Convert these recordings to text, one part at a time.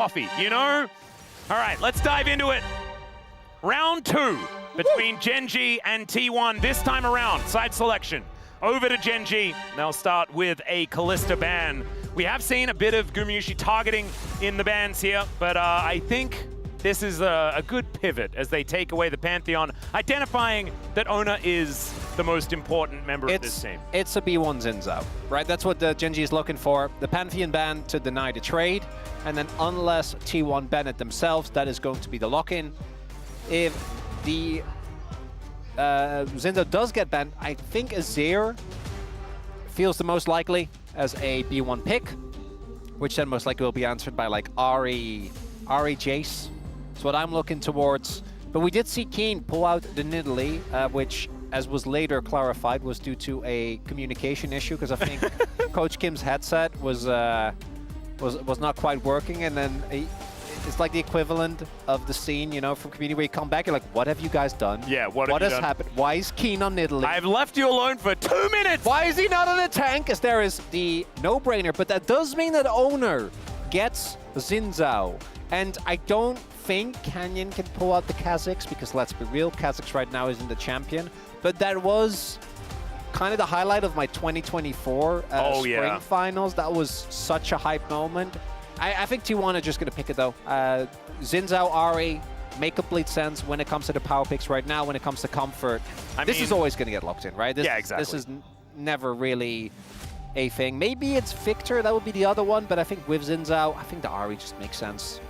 coffee, you know? All right, let's dive into it. Round 2 between GENG and T1 this time around. Side selection over to GENG. They'll start with a Kalista ban. We have seen a bit of Gumyushi targeting in the bans here, but I think this is a good pivot as they take away the Pantheon, identifying that Ona is the most important member of this team. It's a B1 Xin Zhao, right? That's what the GENG is looking for. The Pantheon ban to deny the trade, and then unless T1 ban it themselves, that is going to be the lock-in. If the Xin Zhao does get banned, I think Azir feels the most likely as a B1 pick, which then most likely will be answered by like Ahri Jace. That's what I'm looking towards. But we did see Keen pull out the Nidalee, which, as was later clarified, was due to a communication issue, because I think Coach Kim's headset was not quite working, and then it's like the equivalent of the scene, you know, from Community where you come back, you're like, what have you guys done? Yeah, what has done? happened? Why is Keen on Nidalee? I've left you alone for 2 minutes! Why is he not on a tank? As there is the no-brainer, but that does mean that Owner gets Xin Zhao. And I don't think Canyon can pull out the Kha'Zix, because let's be real, Kha'Zix right now isn't the champion. But that was kind of the highlight of my 2024 spring finals. That was such a hype moment. I think T1 are just going to pick it, though. Xin Zhao, Ahri make complete sense when it comes to the power picks right now, when it comes to comfort. This is always going to get locked in, right? Yeah, exactly. This is never really a thing. Maybe it's Victor, that would be the other one, but I think with Xin Zhao, I think the Ahri just makes sense.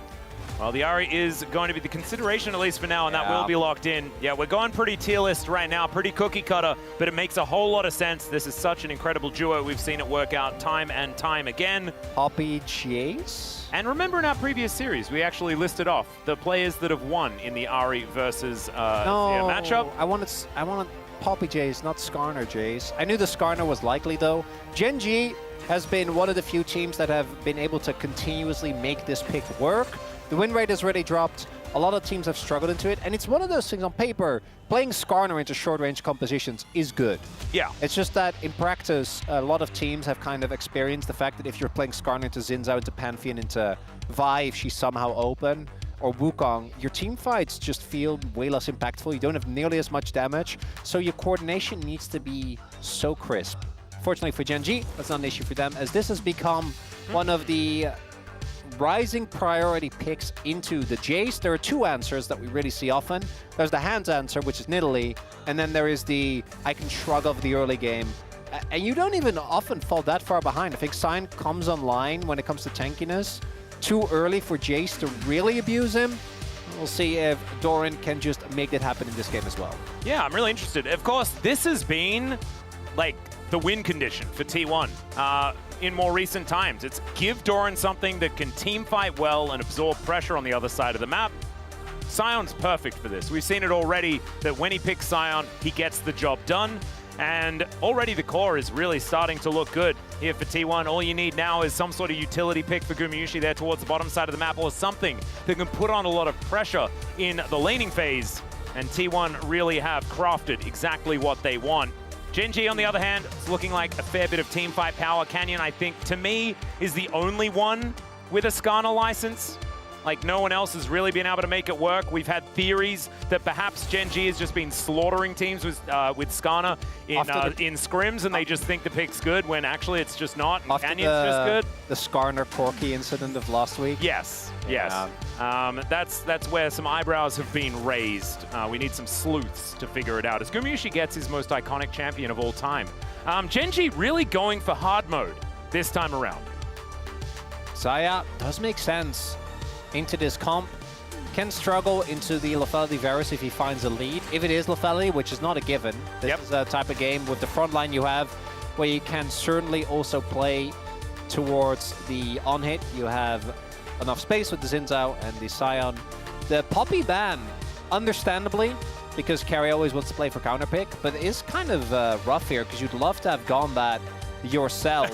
Well, the Ahri is going to be the consideration, at least for now, and that will be locked in. Yeah, we're going pretty tier list right now, pretty cookie cutter, but it makes a whole lot of sense. This is such an incredible duo. We've seen it work out time and time again. Poppy Jace? And remember in our previous series, we actually listed off the players that have won in the Ahri versus matchup. I wanted Poppy Jace, not Skarner Jace. I knew the Skarner was likely, though. GENG has been one of the few teams that have been able to continuously make this pick work. The win rate has already dropped. A lot of teams have struggled into it, and it's one of those things on paper, playing Skarner into short-range compositions is good. Yeah. It's just that in practice, a lot of teams have kind of experienced the fact that if you're playing Skarner into Xin Zhao, into Pantheon, into Vi, if she's somehow open, or Wukong, your team fights just feel way less impactful. You don't have nearly as much damage, so your coordination needs to be so crisp. Fortunately for GENG, that's not an issue for them, as this has become one of the rising priority picks into the Jace. There are two answers that we really see often. There's the hands answer, which is Nidalee, and then there is the I can shrug off the early game. And you don't even often fall that far behind. I think Sign comes online when it comes to tankiness too early for Jace to really abuse him. We'll see if Doran can just make that happen in this game as well. Yeah, I'm really interested. Of course, this has been like the win condition for T1 in more recent times. It's give Doran something that can team fight well and absorb pressure on the other side of the map. Sion's perfect for this. We've seen it already that when he picks Sion, he gets the job done. And already the core is really starting to look good here for T1. All you need now is some sort of utility pick for Gumyushi there towards the bottom side of the map, or something that can put on a lot of pressure in the laning phase. And T1 really have crafted exactly what they want. GENG, on the other hand, is looking like a fair bit of team fight power. Canyon, I think, to me, is the only one with a Skarner license. Like, no one else has really been able to make it work. We've had theories that perhaps GENG has just been slaughtering teams with Skarner in scrims, and they just think the pick's good, when actually it's just not. And Canyon's just good. The Skarner Corky incident of last week? Yes, yes. That's where some eyebrows have been raised. We need some sleuths to figure it out, as Gumyushi gets his most iconic champion of all time. GENG really going for hard mode this time around. Saya does make sense. Into this comp, can struggle into the lethality Varus if he finds a lead. If it is lethality, which is not a given, this is a type of game with the front line you have where you can certainly also play towards the on-hit. You have enough space with the Xin Zhao and the Sion. The Poppy ban, understandably, because Carry always wants to play for counter pick, but it is kind of rough here, because you'd love to have gone that yourself,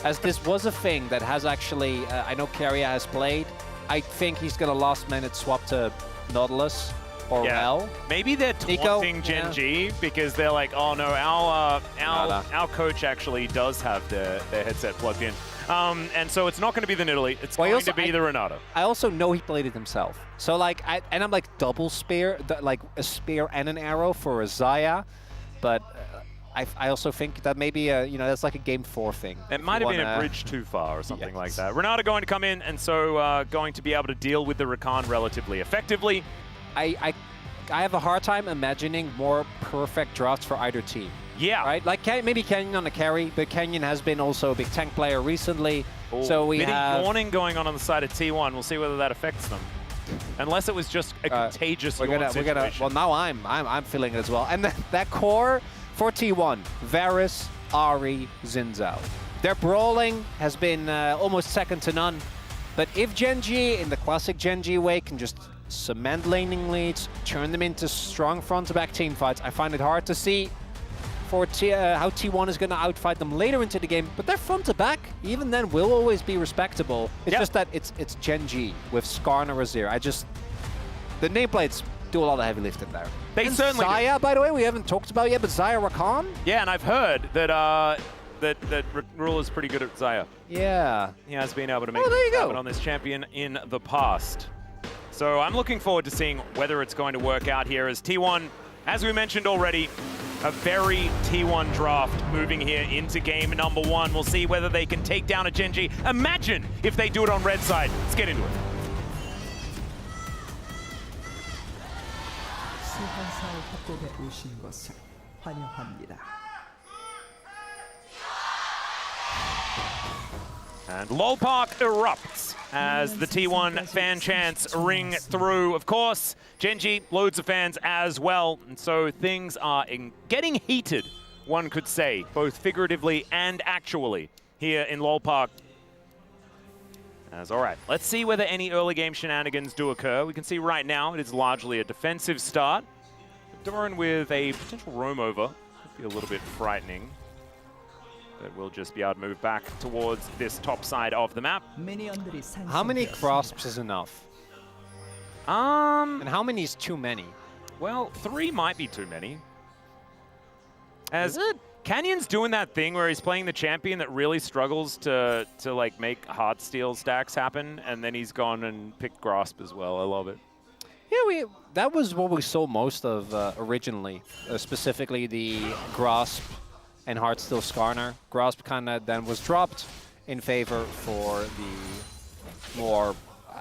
as this was a thing that has actually, I know Carrier has played. I think he's going to last minute swap to Nautilus or Well. Maybe they're taunting GENG because they're like, oh no, our coach actually does have their headset plugged in. And so it's not going to be the Nidalee. It's going to be the Renato. I also know he played it himself. So like, I'm like double spear, like a spear and an arrow for a Xayah, but I also think that maybe that's like a game 4 thing. It might have been a bridge too far or something like that. Renato going to come in, and so going to be able to deal with the Rakan relatively effectively. I have a hard time imagining more perfect drafts for either team. Yeah. Right? Like maybe Kenyon on the carry, but Kenyon has been also a big tank player recently. Ooh, so we have yawning going on the side of T1. We'll see whether that affects them. Unless it was just a contagious yawn situation. Well, now I'm feeling it as well. And that core for T1, Varus, Ahri, Xin Zhao. Their brawling has been almost second to none. But if GENG, in the classic GENG way, can just cement laning leads, turn them into strong front-to-back team fights, I find it hard to see for how T1 is going to outfight them later into the game. But their front-to-back, even then, will always be respectable. It's just that it's GENG with Skarner Azir. The nameplates do a lot of heavy lifting there. They certainly do. Xayah, by the way, we haven't talked about yet, but Xayah Rakan? Yeah, and I've heard that that Rule is pretty good at Xayah. Yeah. He has been able to make it happen on this champion in the past. So I'm looking forward to seeing whether it's going to work out here as T1, as we mentioned already, a very T1 draft moving here into game number 1. We'll see whether they can take down a GENG. Imagine if they do it on red side. Let's get into it. And LOL Park erupts as the T1 fan chants ring through. Of course, GENG, loads of fans as well. And so things are getting heated, one could say, both figuratively and actually, here in LOL Park. All right, let's see whether any early game shenanigans do occur. We can see right now it is largely a defensive start. Doran with a potential roam over. Could be a little bit frightening. But we'll just be able to move back towards this top side of the map. How many grasps is enough? And how many is too many? Well, 3 might be too many. As Canyon's doing that thing where he's playing the champion that really struggles to like make hard steal stacks happen, and then he's gone and picked grasp as well. I love it. Yeah, that was what we saw most of originally, specifically the grasp and Heartsteel Skarner. Grasp kind of then was dropped in favor for the more,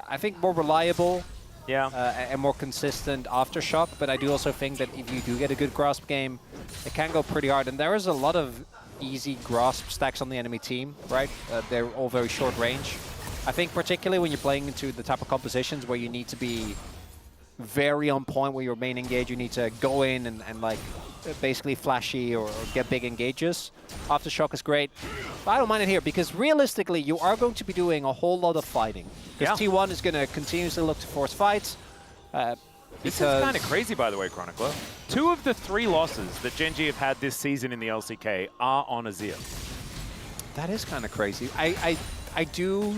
I think, more reliable and more consistent Aftershock. But I do also think that if you do get a good Grasp game, it can go pretty hard. And there is a lot of easy Grasp stacks on the enemy team, right? They're all very short range. I think particularly when you're playing into the type of compositions where you need to be very on point with your main engage, you need to go in and like basically flashy or get big engages. Aftershock is great, but I don't mind it here because realistically you are going to be doing a whole lot of fighting. Because T1 is going to continuously look to force fights. This is kind of crazy, by the way, Chronicler. 2 of the 3 losses that GENG have had this season in the LCK are on Azir. That is kind of crazy. I do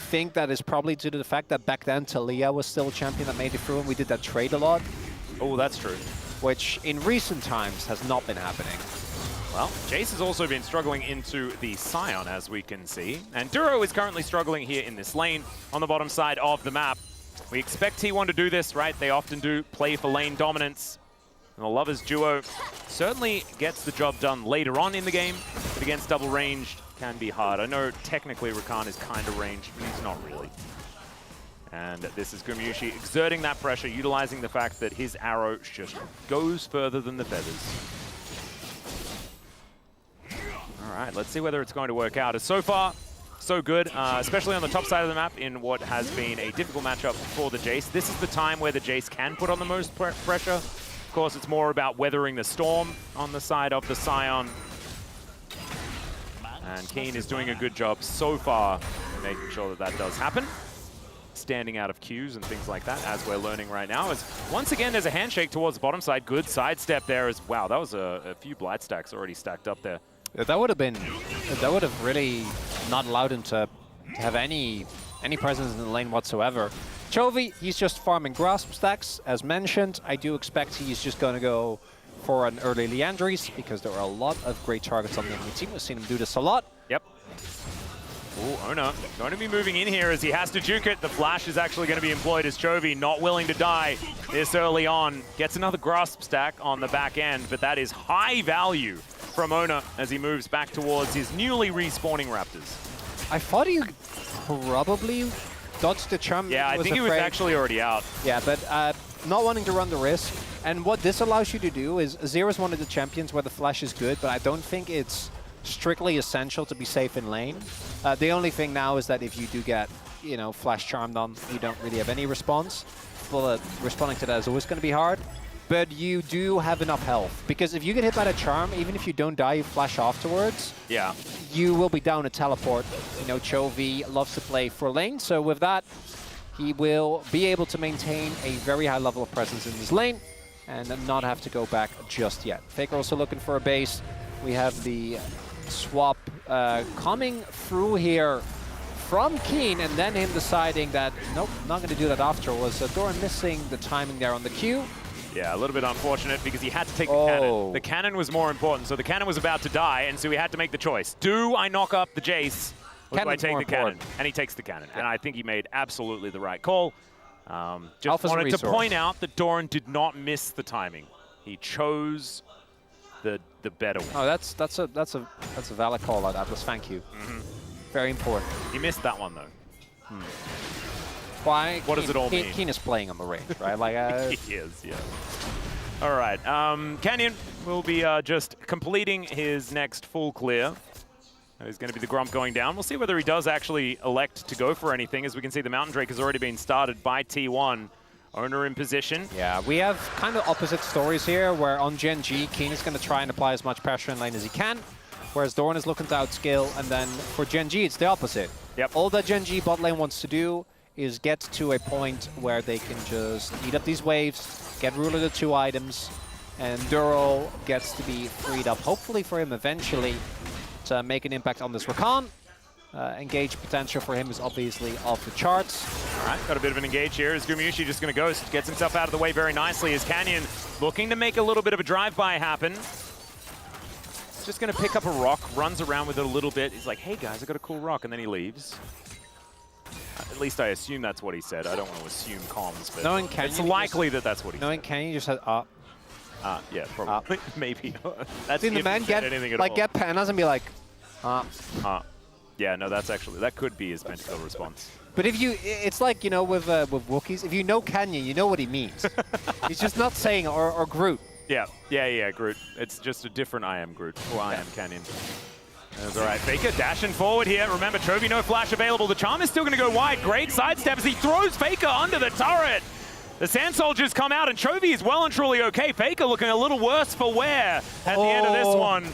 think that is probably due to the fact that back then Talia was still a champion that made it through and we did that trade a lot. Oh, that's true. Which in recent times has not been happening. Well, Jace has also been struggling into the Scion, as we can see. And Duro is currently struggling here in this lane on the bottom side of the map. We expect T1 to do this, right? They often do play for lane dominance. And the Lovers duo certainly gets the job done later on in the game, but against double ranged can be hard. I know technically Rakan is kind of ranged, but he's not really. And this is Gumyushi exerting that pressure, utilizing the fact that his arrow just goes further than the feathers. All right, let's see whether it's going to work out. As so far, so good, especially on the top side of the map in what has been a difficult matchup for the Jace. This is the time where the Jace can put on the most pressure. Of course, it's more about weathering the storm on the side of the Scion. And Keen is doing a good job so far making sure that that does happen. Standing out of queues and things like that, as we're learning right now. As once again, there's a handshake towards the bottom side. Good sidestep there as wow. That was a few blight stacks already stacked up there. Yeah, that would have really not allowed him to have any presence in the lane whatsoever. Chovy, he's just farming grasp stacks, as mentioned. I do expect he's just going to go for an early Liandry's because there are a lot of great targets on the enemy team. We've seen him do this a lot. Yep. Ooh, Ona going to be moving in here as he has to juke it. The flash is actually going to be employed as Chovy, not willing to die this early on. Gets another grasp stack on the back end, but that is high value from Ona as he moves back towards his newly respawning Raptors. I thought he probably dodged the charm. Yeah, I think he was actually already out. Yeah, but not wanting to run the risk. And what this allows you to do is, Zero is one of the champions where the flash is good, but I don't think it's strictly essential to be safe in lane. The only thing now is that if you do get, you know, flash charmed on, you don't really have any response. Well, responding to that is always going to be hard. But you do have enough health, because if you get hit by that charm, even if you don't die, you flash afterwards. Yeah. You will be down a teleport. You know, Chovy loves to play for lane, so with that, he will be able to maintain a very high level of presence in his lane and not have to go back just yet. Faker also looking for a base. We have the swap coming through here from Keen, and then him deciding that, nope, not going to do that afterwards. Doran missing the timing there on the Q. Yeah, a little bit unfortunate because he had to take the cannon. The cannon was more important, so the cannon was about to die, and so he had to make the choice. Do I knock up the Jace, or do I take the cannon? And he takes the cannon, and I think he made absolutely the right call. Just wanted to point out that Doran did not miss the timing. He chose the better one. Oh, that's a valid call out, Atlas. Thank you. Very important. He missed that one though. Why? What does it all mean? Keen is playing on the range, right? Like he is, yeah. All right, Canyon will be just completing his next full clear. He's going to be the Grump going down. We'll see whether he does actually elect to go for anything. As we can see, the Mountain Drake has already been started by T1. Owner in position. Yeah, we have kind of opposite stories here, where on GENG, Keen is going to try and apply as much pressure in lane as he can, whereas Doran is looking to outskill, and then for GENG, it's the opposite. Yep. All that GENG bot lane wants to do is get to a point where they can just eat up these waves, get Ruler to 2 items, and Duro gets to be freed up, hopefully for him eventually, to make an impact on this Rakan. Engage potential for him is obviously off the charts. All right, got a bit of an engage here. Is Gumayushi just going to ghost? Gets himself out of the way very nicely as Canyon looking to make a little bit of a drive-by happen. Just going to pick up a rock, runs around with it a little bit. He's like, hey guys, I got a cool rock, and then he leaves. At least I assume that's what he said. I don't want to assume comms, but knowing Canyon, it's likely that that's what he said. Knowing Canyon, just said, yeah, probably. Maybe. That's seen the man get panas and be like, yeah, no, that's actually, that could be his Pentakill response. But if you, it's like, you know, with Wookiees, if you know Canyon, you know what he means. He's just not saying, or Groot. Yeah, Groot. It's just a different I am Groot, or I am Canyon. That's all right. Faker dashing forward here. Remember, Chovy, no flash available. The charm is still going to go wide. Great sidestep as he throws Faker under the turret. The Sand Soldiers come out, and Chovy is well and truly okay. Faker looking a little worse for wear at the end of this one.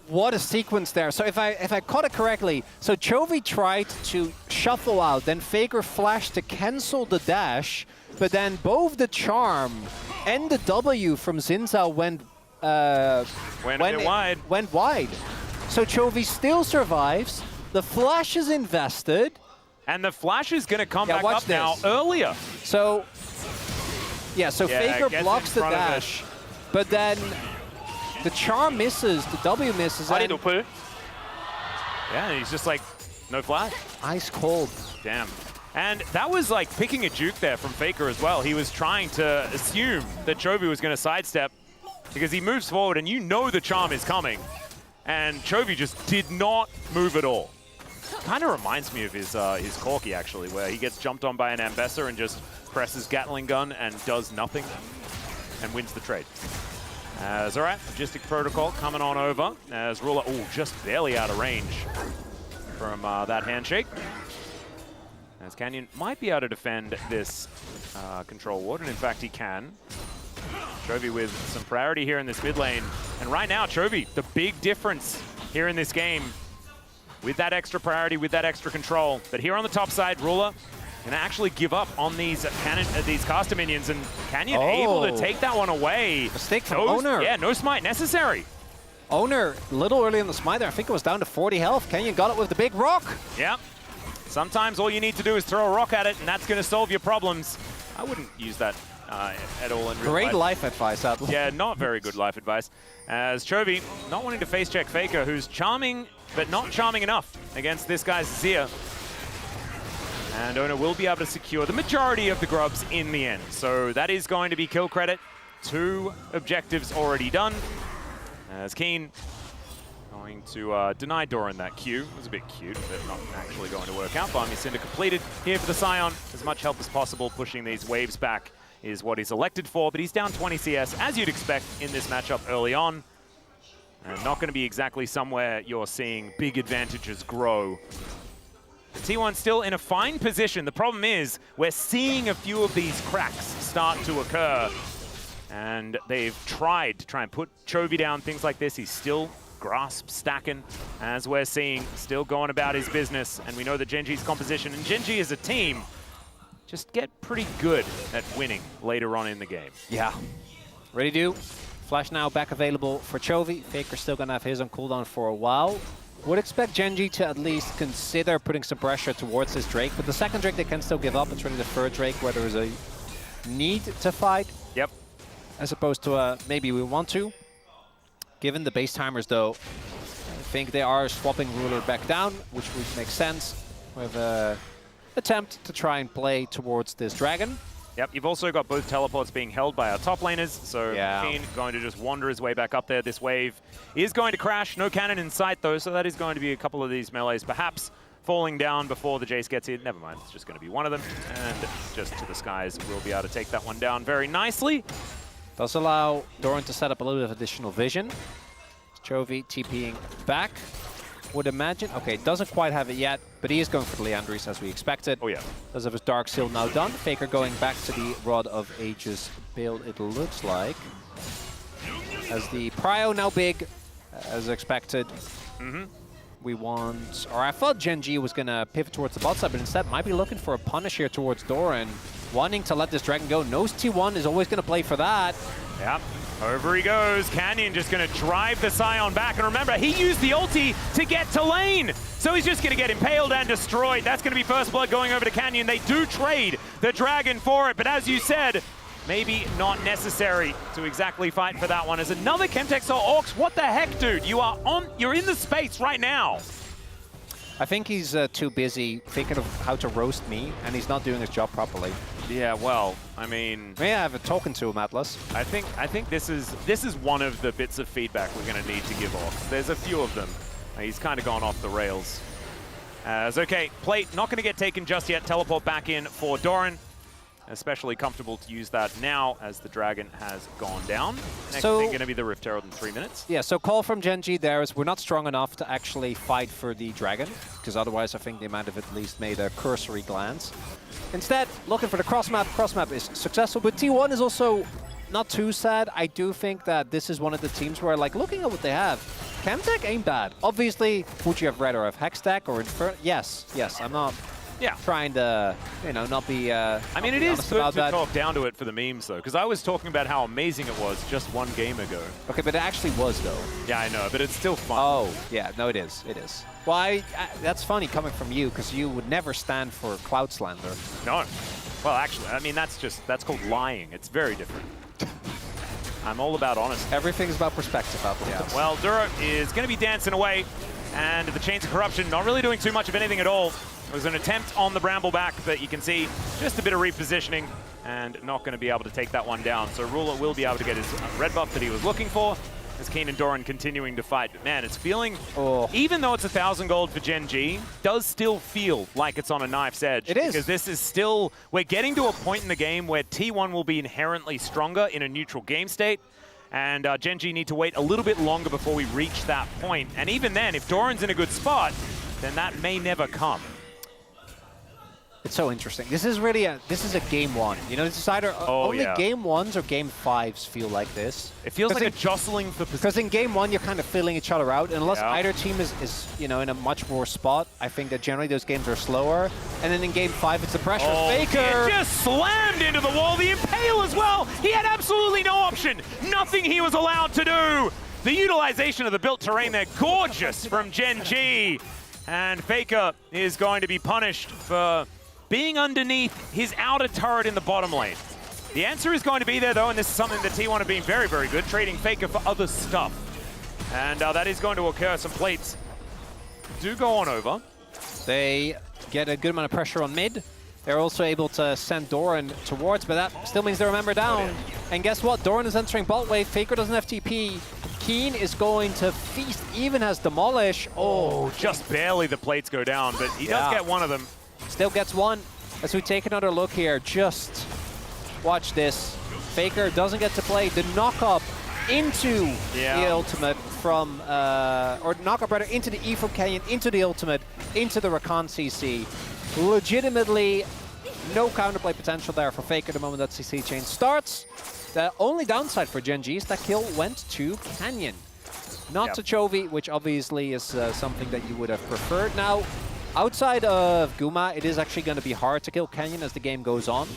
What a sequence there. So if I caught it correctly, so Chovy tried to shuffle out, then Faker flashed to cancel the dash, but then both the charm and the W from Zinzao went wide. So Chovy still survives. The flash is invested. And the flash is going to come back up now earlier. So, Faker blocks the dash, but then the charm misses, the W misses. Yeah, and he's just like, no flash. Ice cold. Damn. And that was like picking a juke there from Faker as well. He was trying to assume that Chovy was going to sidestep because he moves forward and you know the charm is coming. And Chovy just did not move at all. Kind of reminds me of his Corki, actually, where he gets jumped on by an Ambessa and just presses Gatling gun and does nothing and wins the trade. As all right, Logistic Protocol coming on over as Ruler, just barely out of range from that handshake. As Canyon might be able to defend this control ward, and in fact he can. Chovy with some priority here in this mid lane. And right now, Chovy, the big difference here in this game, with that extra priority, with that extra control. But here on the top side, Ruler gonna actually give up on these caster minions, and Canyon able to take that one away. Mistake from Owner. Yeah, no smite necessary. Owner, a little early in the smite there. I think it was down to 40 health. Canyon got it with the big rock. Yeah. Sometimes all you need to do is throw a rock at it, and that's gonna solve your problems. I wouldn't use that at all in real Great life. life advice, Adler. Yeah, not very good life advice. As Chovy not wanting to face check Faker, who's charming, but not charming enough against this guy's Zia. And Ona will be able to secure the majority of the grubs in the end. So that is going to be kill credit. 2 objectives already done. As Keen going to deny Doran that Q. It was a bit cute, but not actually going to work out. Barmy Cinder completed here for the Scion. As much help as possible, pushing these waves back is what he's elected for, but he's down 20 CS, as you'd expect in this matchup early on. And not going to be exactly somewhere you're seeing big advantages grow. T1 still in a fine position. The problem is we're seeing a few of these cracks start to occur. And they've tried to try and put Chovy down, things like this. He's still grasp stacking, as we're seeing, still going about his business. And we know that GENG's composition, and GENG as a team, just get pretty good at winning later on in the game. Yeah. Ready to. Flash now back available for Chovy. Faker's still going to have his on cooldown for a while. Would expect GENG to at least consider putting some pressure towards this Drake, but the second Drake they can still give up. It's really the third Drake where there is a need to fight. Yep. As opposed to maybe we want to. Given the base timers though, I think they are swapping Ruler back down, which would make sense with an attempt to try and play towards this Dragon. Yep, you've also got both teleports being held by our top laners, so yeah. Keen going to just wander his way back up there. This wave is going to crash. No cannon in sight, though, so that is going to be a couple of these melees perhaps falling down before the Jace gets in. Never mind, it's just going to be one of them, and just to the skies, we'll be able to take that one down very nicely. Does allow Doran to set up a little bit of additional vision. Chovy TPing back. Would imagine. Okay, doesn't quite have it yet, but he is going for the Leandris as we expected. Oh, yeah. Does have his Dark Seal now done. Faker going back to the Rod of Ages build, it looks like. As the Prio now big, as expected. We want... Or I thought GENG was going to pivot towards the bot side, but instead might be looking for a punish here towards Doran. Wanting to let this Dragon go. Knows T1 is always going to play for that. Yep. Over he goes. Canyon just going to drive the Scion back. And remember, he used the ulti to get to lane. So he's just going to get impaled and destroyed. That's going to be first blood going over to Canyon. They do trade the Dragon for it. But as you said, maybe not necessary to exactly fight for that one. As another Chemtex or Orcs, what the heck, dude? You're in the space right now. I think he's too busy thinking of how to roast me, and he's not doing his job properly. Yeah, well, I mean... May I have a token to him, Atlas? I think this is one of the bits of feedback we're going to need to give off. There's a few of them. He's kind of gone off the rails. As okay, plate not going to get taken just yet. Teleport back in for Doran. Especially comfortable to use that now as the Dragon has gone down. Next thing going to be the Rift Herald in 3 minutes. Yeah, so call from GENG there is we're not strong enough to actually fight for the Dragon, because otherwise I think they might have at least made a cursory glance. Instead, looking for the cross-map. Cross-map is successful, but T1 is also not too sad. I do think that this is one of the teams where, like, looking at what they have, Chemtech ain't bad. Obviously, would you have rather have Hextech or Inferno? Yes, I'm not... Yeah, trying to, you know, not be. I mean, it is good to talk down to it for the memes, though, because I was talking about how amazing it was just one game ago. Okay, but it actually was, though. Yeah, I know, but it's still fun. Oh, yeah, no, it is. It is. Well, that's funny coming from you, because you would never stand for cloud slander. No. Well, actually, I mean, that's called lying. It's very different. I'm all about honesty. Everything's about perspective, Yeah. Well, Duro is going to be dancing away, and the Chains of Corruption not really doing too much of anything at all. It was an attempt on the Brambleback, but you can see just a bit of repositioning and not going to be able to take that one down. So Ruler will be able to get his red buff that he was looking for as Keen and Doran continuing to fight. But man, it's feeling, even though it's 1,000 gold for GENG, does still feel like it's on a knife's edge. It is. Because this is still, we're getting to a point in the game where T1 will be inherently stronger in a neutral game state. And GENG need to wait a little bit longer before we reach that point. And even then, if Doran's in a good spot, then that may never come. It's so interesting. This is really a game one. You know, it's either only game ones or game fives feel like this. It feels like a jostling for position. Because in game one, you're kind of filling each other out. And unless either team is, you know, in a much more spot, I think that generally those games are slower. And then in game 5, it's the pressure. Faker just slammed into the wall. The Impale as well. He had absolutely no option. Nothing he was allowed to do. The utilization of the built terrain there, gorgeous from GENG. And Faker is going to be punished for being underneath his outer turret in the bottom lane. The answer is going to be there, though, and this is something that T1 have been very, very good, trading Faker for other stuff. And that is going to occur. Some plates do go on over. They get a good amount of pressure on mid. They're also able to send Doran towards, but that still means they remember down. And guess what? Doran is entering bot wave. Faker doesn't have TP. Keen is going to feast, even has Demolish. Oh, just barely the plates go down, but he does get one of them. Still gets one. As we take another look here, just watch this. Faker doesn't get to play the knock-up into the ultimate from, or knock-up rather, into the E from Canyon, into the ultimate, into the Rakan CC. Legitimately, no counterplay potential there for Faker the moment that CC chain starts. The only downside for GENG is that kill went to Canyon, not to Chovy, which obviously is something that you would have preferred. Now, outside of Guma, it is actually going to be hard to kill Canyon as the game goes on.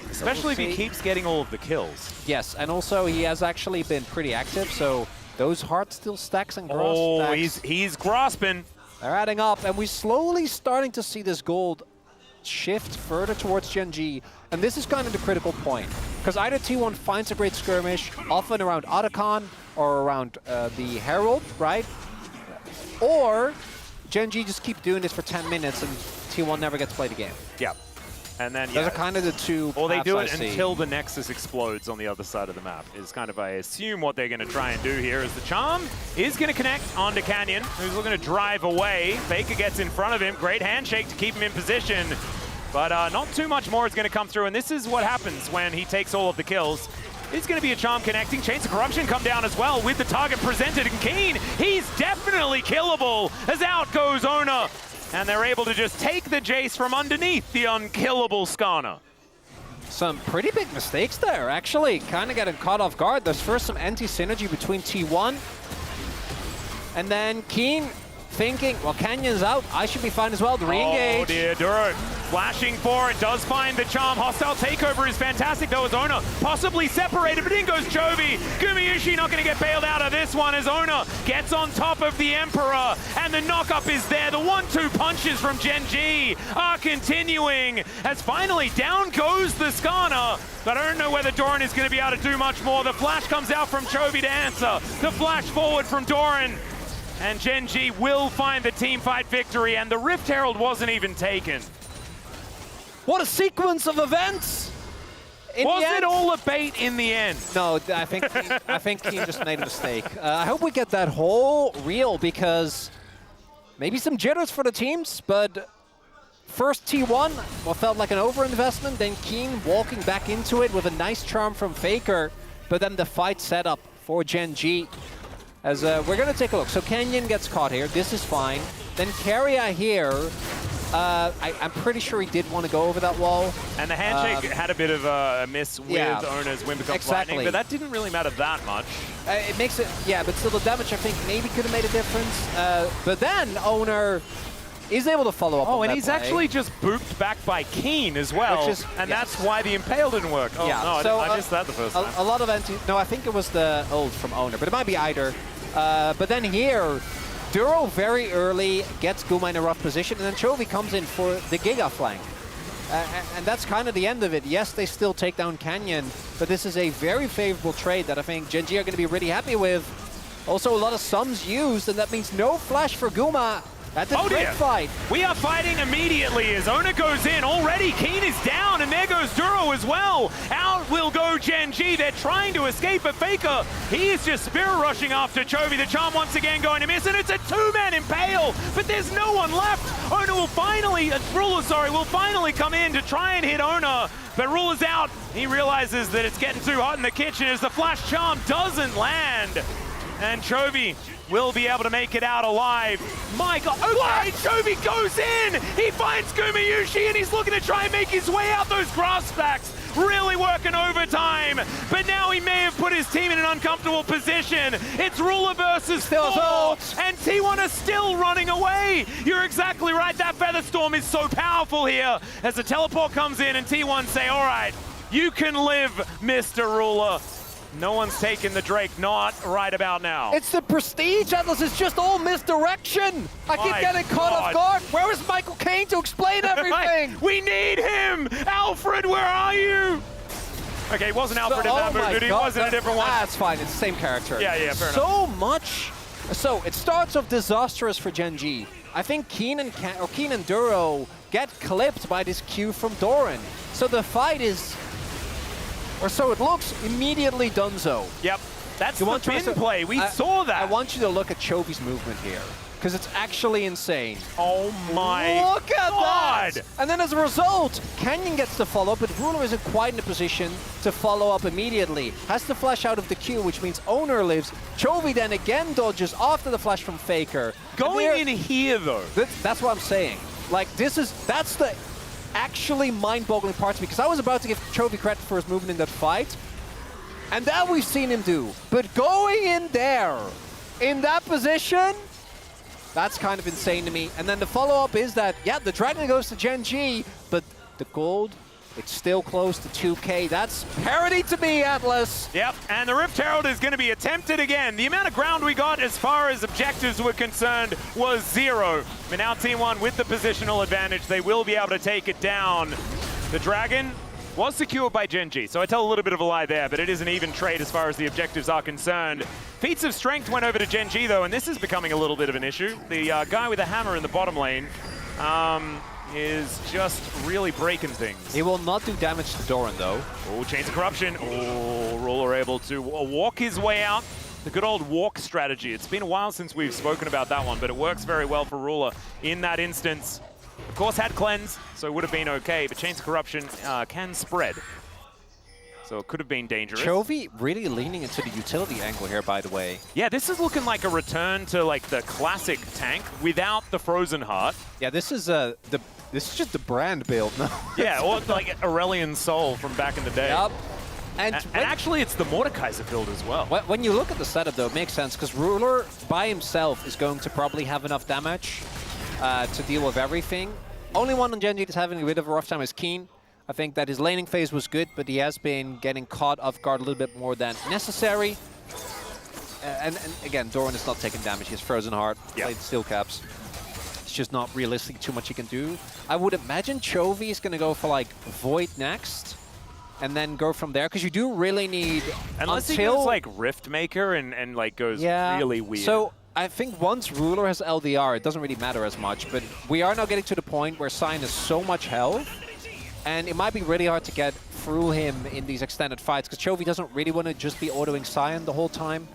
Especially if he keeps getting all of the kills. Yes, and also he has actually been pretty active, so those heart still stacks and grass stacks. He's grasping. They're adding up, and we're slowly starting to see this gold shift further towards GENG, and this is kind of the critical point, because either T1 finds a great skirmish, often around Otacon or around the Herald, right? Or GENG just keep doing this for 10 minutes and T1 never gets to play the game. Yeah. And then, those are kind of the two or they do it I until the Nexus explodes on the other side of the map, is kind of, I assume, what they're going to try and do here. As the Charm is going to connect onto Canyon, who's looking to drive away. Faker gets in front of him. Great handshake to keep him in position. But not too much more is going to come through, and this is what happens when he takes all of the kills. It's going to be a Charm connecting. Chains of Corruption come down as well with the target presented. And Keen, he's definitely killable as out goes Ona. And they're able to just take the Jace from underneath the unkillable Skarner. Some pretty big mistakes there, actually. Kind of getting caught off guard. There's first some anti-synergy between T1. And then Keen thinking, well, Canyon's out. I should be fine as well. The re-engage. Oh, dear. Duro flashing for it. Does find the Charm. Hostile takeover is fantastic, though, as Ona possibly separated, but in goes Chovy. Gumayushi not going to get bailed out of this one as Ona gets on top of the Emperor, and the knock-up is there. The 1-2 punches from GENG are continuing, as finally down goes the Skarner, but I don't know whether Doran is going to be able to do much more. The flash comes out from Chovy to answer. The flash forward from Doran. And GENG will find the teamfight victory, and the Rift Herald wasn't even taken. What a sequence of events! Was it all a bait in the end? No, I think Keen just made a mistake. I hope we get that whole reel, because maybe some jitters for the teams, but first T1, what felt like an overinvestment, then Keen walking back into it with a nice charm from Faker, but then the fight setup for GENG. As we're going to take a look. So Canyon gets caught here. This is fine. Then Keria here. I'm pretty sure he did want to go over that wall. And the handshake had a bit of a miss with Ona's Wind Becomes Lightning, but that didn't really matter that much. It makes it, but still the damage, I think, maybe could have made a difference. But then Oner is able to follow up on that and he's play. actually just booped back by Keen as well, and that's why the Impale didn't work. Oh, no, so, I missed that the first time. A lot of no, I think it was the ult from Oner, but it might be either. But then here, Duro very early gets Guma in a rough position, and then Chovy comes in for the Giga flank. And that's kind of the end of it. Yes, they still take down Canyon, but this is a very favorable trade that I think GENG are going to be really happy with. Also, a lot of sums used, and that means no flash for Guma. That's a great fight. We are fighting immediately as Ona goes in. Already Keen is down, and there goes Duro as well. Out will go GENG. They're trying to escape, but Faker, he is just spirit rushing after Chovy. The Charm once again going to miss, and it's a two-man Impale, but there's no one left. Ona will finally, Ruler, will finally come in to try and hit Ona, but Ruler's out. He realizes that it's getting too hot in the kitchen as the flash Charm doesn't land. And Chovy will be able to make it out alive. My God, okay, Chovy goes in! He finds Gumayushi and he's looking to try and make his way out those grass backs. Really working overtime, but now he may have put his team in an uncomfortable position. It's Ruler versus 4, and T1 are still running away. You're exactly right, that Featherstorm is so powerful here. As the teleport comes in and T1 say, all right, you can live, Mr. Ruler. No one's taking the Drake, not right about now. It's the Prestige, Atlas. It's just all misdirection. I keep getting caught off guard. Where is Michael Caine to explain everything? We need him! Alfred, where are you? Okay, it wasn't Alfred in oh that my move, it God, wasn't a different one. That's fine, it's the same character. Yeah, yeah, fair enough. So much. So it starts off disastrous for GENG. I think Keen and Duro get clipped by this Q from Doran. So the fight is, or so it looks, immediately donezo. Yep, that's the pin to play. We saw that. I want you to look at Chovy's movement here, because it's actually insane. Oh my Look at God. that! And then as a result, Canyon gets the follow-up, but Ruler isn't quite in a position to follow up immediately. Has to flash out of the Q, which means Owner lives. Chovy then again dodges after the flash from Faker. Going in here, though. That's what I'm saying. Like, that's the actually mind-boggling part to me, because I was about to give Chovy credit for his movement in that fight, and that we've seen him do. But going in there, in that position, that's kind of insane to me. And then the follow-up is that, yeah, the Dragon goes to GENG, but the gold, it's still close to 2K. That's parity to me, Atlas. Yep, and the Rift Herald is going to be attempted again. The amount of ground we got as far as objectives were concerned was 0. But now Team 1 with the positional advantage, they will be able to take it down. The Dragon was secured by GENG, so I tell a little bit of a lie there, but it is an even trade as far as the objectives are concerned. Feats of Strength went over to GENG, though, and this is becoming a little bit of an issue. The guy with a hammer in the bottom lane is just really breaking things. He will not do damage to Doran, though. Oh, Chains of Corruption. Oh, Ruler able to walk his way out. The good old walk strategy. It's been a while since we've spoken about that one, but it works very well for Ruler in that instance. Of course, had Cleanse, so it would have been okay, but Chains of Corruption can spread. So it could have been dangerous. Chovy really leaning into the utility angle here, by the way. Yeah, this is looking like a return to like the classic tank without the Frozen Heart. Yeah, this is just the brand build, no? Yeah, or like Aurelian Soul from back in the day. Yep. And actually, it's the Mordekaiser build as well. When you look at the setup, though, it makes sense, because Ruler by himself is going to probably have enough damage to deal with everything. Only one on GENG that's having a bit of a rough time is Keen. I think that his laning phase was good, but he has been getting caught off guard a little bit more than necessary. And again, Doran is not taking damage. He has Frozen Heart, played Steel Caps. It's just not realistic too much he can do. I would imagine Chovy is going to go for like Void next, and then go from there, because you do really need unless he goes like Rift Maker and like goes really weird. So I think once Ruler has LDR, it doesn't really matter as much, but we are now getting to the point where Sion has so much health, and it might be really hard to get through him in these extended fights, because Chovy doesn't really want to just be autoing Sion the whole time.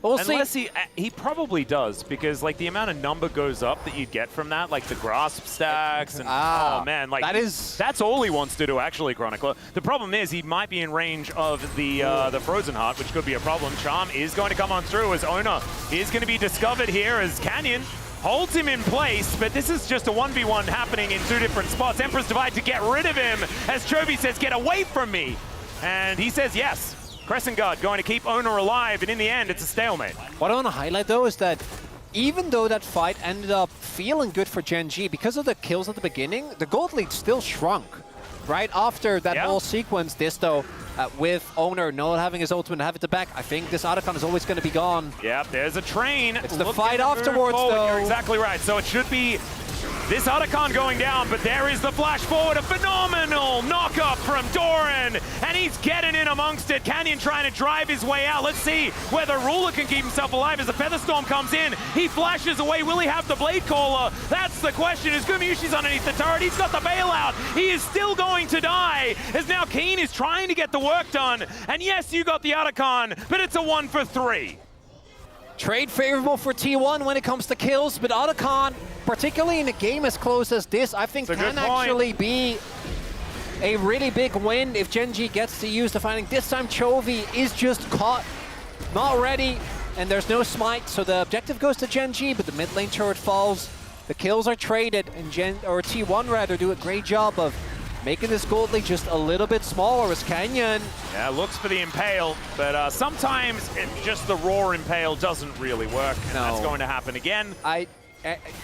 But we'll Unless see. he probably does, because like the amount of number goes up that you get from that, like the grasp stacks, and oh man, like that's all he wants to do actually, Chronicler. The problem is he might be in range of the Frozen Heart, which could be a problem. Charm is going to come on through as Owner is going to be discovered here as Canyon holds him in place, but this is just a 1v1 happening in 2 different spots. Emperor's Divide to get rid of him as Chovy says, get away from me. And he says yes. Crescent Guard going to keep Owner alive, and in the end, it's a stalemate. What I want to highlight, though, is that even though that fight ended up feeling good for GENG, because of the kills at the beginning, the gold lead still shrunk. Right after that whole sequence, this, though, with Owner not having his ultimate and have it to back, I think this Otacon is always going to be gone. Yep, there's a train. It's the fight afterwards, though. You're exactly right. So it should be this Otacon going down, but there is the flash forward. A phenomenal knock-up from Doran, and he's getting in amongst it. Canyon trying to drive his way out. Let's see whether Ruler can keep himself alive as the Featherstorm comes in. He flashes away. Will he have the Blade Caller? That's the question. As Gumayushi's underneath the turret, he's got the bailout. He is still going to die, as now Keen is trying to get the work done. And yes, you got the Otacon, but it's a 1 for 3. Trade favorable for T1 when it comes to kills, but Otacon, particularly in a game as close as this, I think can actually be a really big win if GENG gets to use the fighting. This time Chovy is just caught, not ready, and there's no smite, so the objective goes to GENG, but the mid lane turret falls. The kills are traded, and T1 rather do a great job of making this gold lead just a little bit smaller as Canyon. Yeah, looks for the Impale, but sometimes just the raw Impale doesn't really work, and that's going to happen again.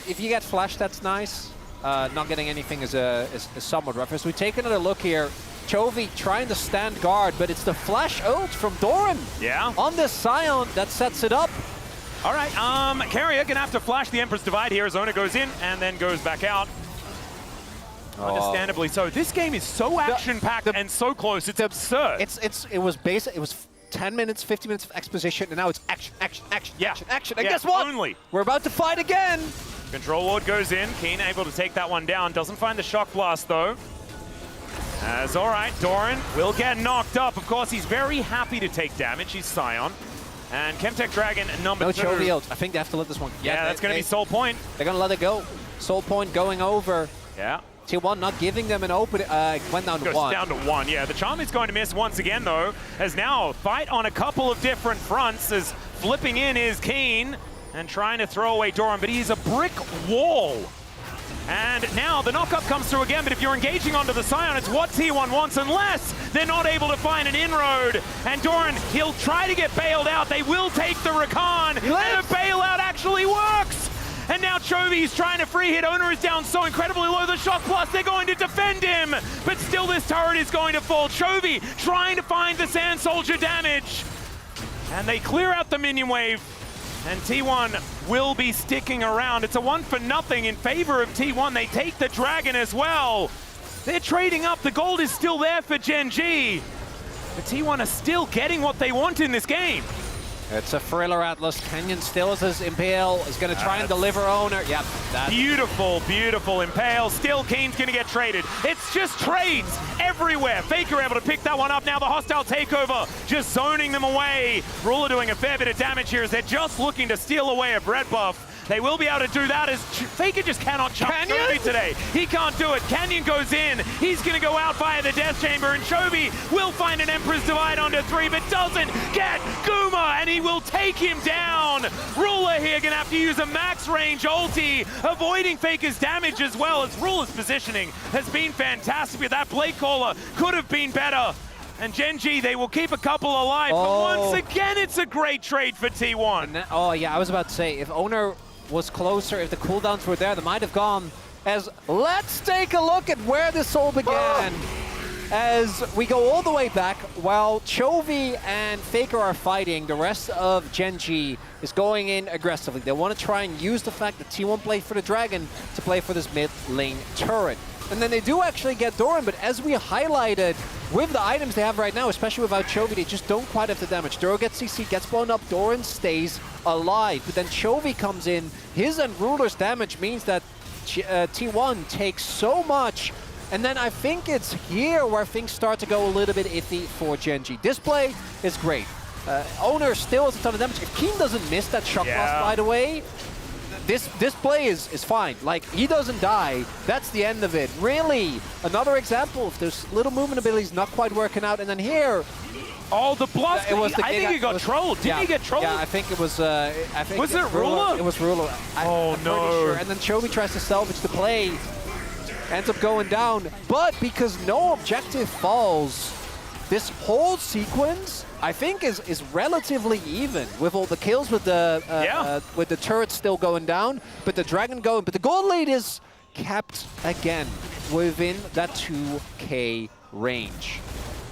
If you get flash, that's nice. Not getting anything is somewhat rough. As we take another look here, Chovy trying to stand guard, but it's the flash ult from Doran. Yeah. On this Sion that sets it up. All right, Carrier gonna have to flash the Emperor's Divide here as Owner goes in and then goes back out. Understandably so. This game is so action-packed and so close. It's absurd. It was basic. It was 10 minutes, 50 minutes of exposition, and now it's action, action, action, action, action. And guess what? We're about to fight again. Control Ward goes in. Keen able to take that one down. Doesn't find the Shock Blast, though. As all right, Doran will get knocked up. Of course, he's very happy to take damage. He's Scion. And Chemtech Dragon, number 2. No Chovy ult. I think they have to let this one. Yeah, that's going to be Soul Point. They're going to let it go. Soul Point going over. Yeah. T1 not giving them an open. Went down to Goes 1. Down to 1. Yeah, the Charm is going to miss once again, though. As now, fight on a couple of different fronts. As flipping in is Keen and trying to throw away Doran, but he's a brick wall. And now the knockup comes through again, but if you're engaging onto the Scion, it's what T1 wants, unless they're not able to find an inroad. And Doran, he'll try to get bailed out. They will take the Rakan, and the bailout actually works. And now Chovy's trying to free hit. Owner is down so incredibly low. The Shock Plus, they're going to defend him. But still this turret is going to fall. Chovy trying to find the Sand Soldier damage. And they clear out the minion wave. And T1 will be sticking around. It's a 1-for-0 in favor of T1. They take the Dragon as well. They're trading up. The gold is still there for GENG. But T1 are still getting what they want in this game. It's a Thriller Atlas. Canyon still as his Impale is going to try and deliver Owner. Yep. Beautiful, beautiful Impale. Still Keen's going to get traded. It's just trades everywhere. Faker able to pick that one up. Now the hostile takeover just zoning them away. Ruler doing a fair bit of damage here as they're just looking to steal away a bread buff. They will be able to do that as Faker just cannot jump Chovy today. He can't do it. Canyon goes in. He's going to go out via the Death Chamber, and Chovy will find an Emperor's Divide onto 3, but doesn't get Guma, and he will take him down. Ruler here going to have to use a max range ulti, avoiding Faker's damage as well, as Ruler's positioning has been fantastic with that Blade Caller. Could have been better. And GENG, they will keep a couple alive, but once again, it's a great trade for T1. Oh, yeah, I was about to say, if Owner was closer, if the cooldowns were there, they might have gone. As let's take a look at where this all began. As we go all the way back, while Chovy and Faker are fighting, the rest of GENG is going in aggressively. They want to try and use the fact that T1 played for the Dragon to play for this mid lane turret. And then they do actually get Doran, but as we highlighted, with the items they have right now, especially without Chovy, they just don't quite have the damage. Duro gets CC, gets blown up, Doran stays alive. But then Chovy comes in, his and Ruler's damage means that T1 takes so much. And then I think it's here where things start to go a little bit iffy for GENG. This play is great. Owner still has a ton of damage. If Keen doesn't miss that Shock Blast, by the way, this play is fine. Like, he doesn't die. That's the end of it. Really, another example of those little movement abilities not quite working out. And then here... Oh, the blast! I think he got trolled. Didn't he get trolled? Yeah, I think it was... was it Ruler? It was Ruler. I'm no. Sure. And then Chovy tries to salvage the play. Ends up going down. But because no objective falls, this whole sequence, I think, is relatively even with all the kills, with the turrets still going down, but the Dragon going. But the gold lead is kept again within that 2K range.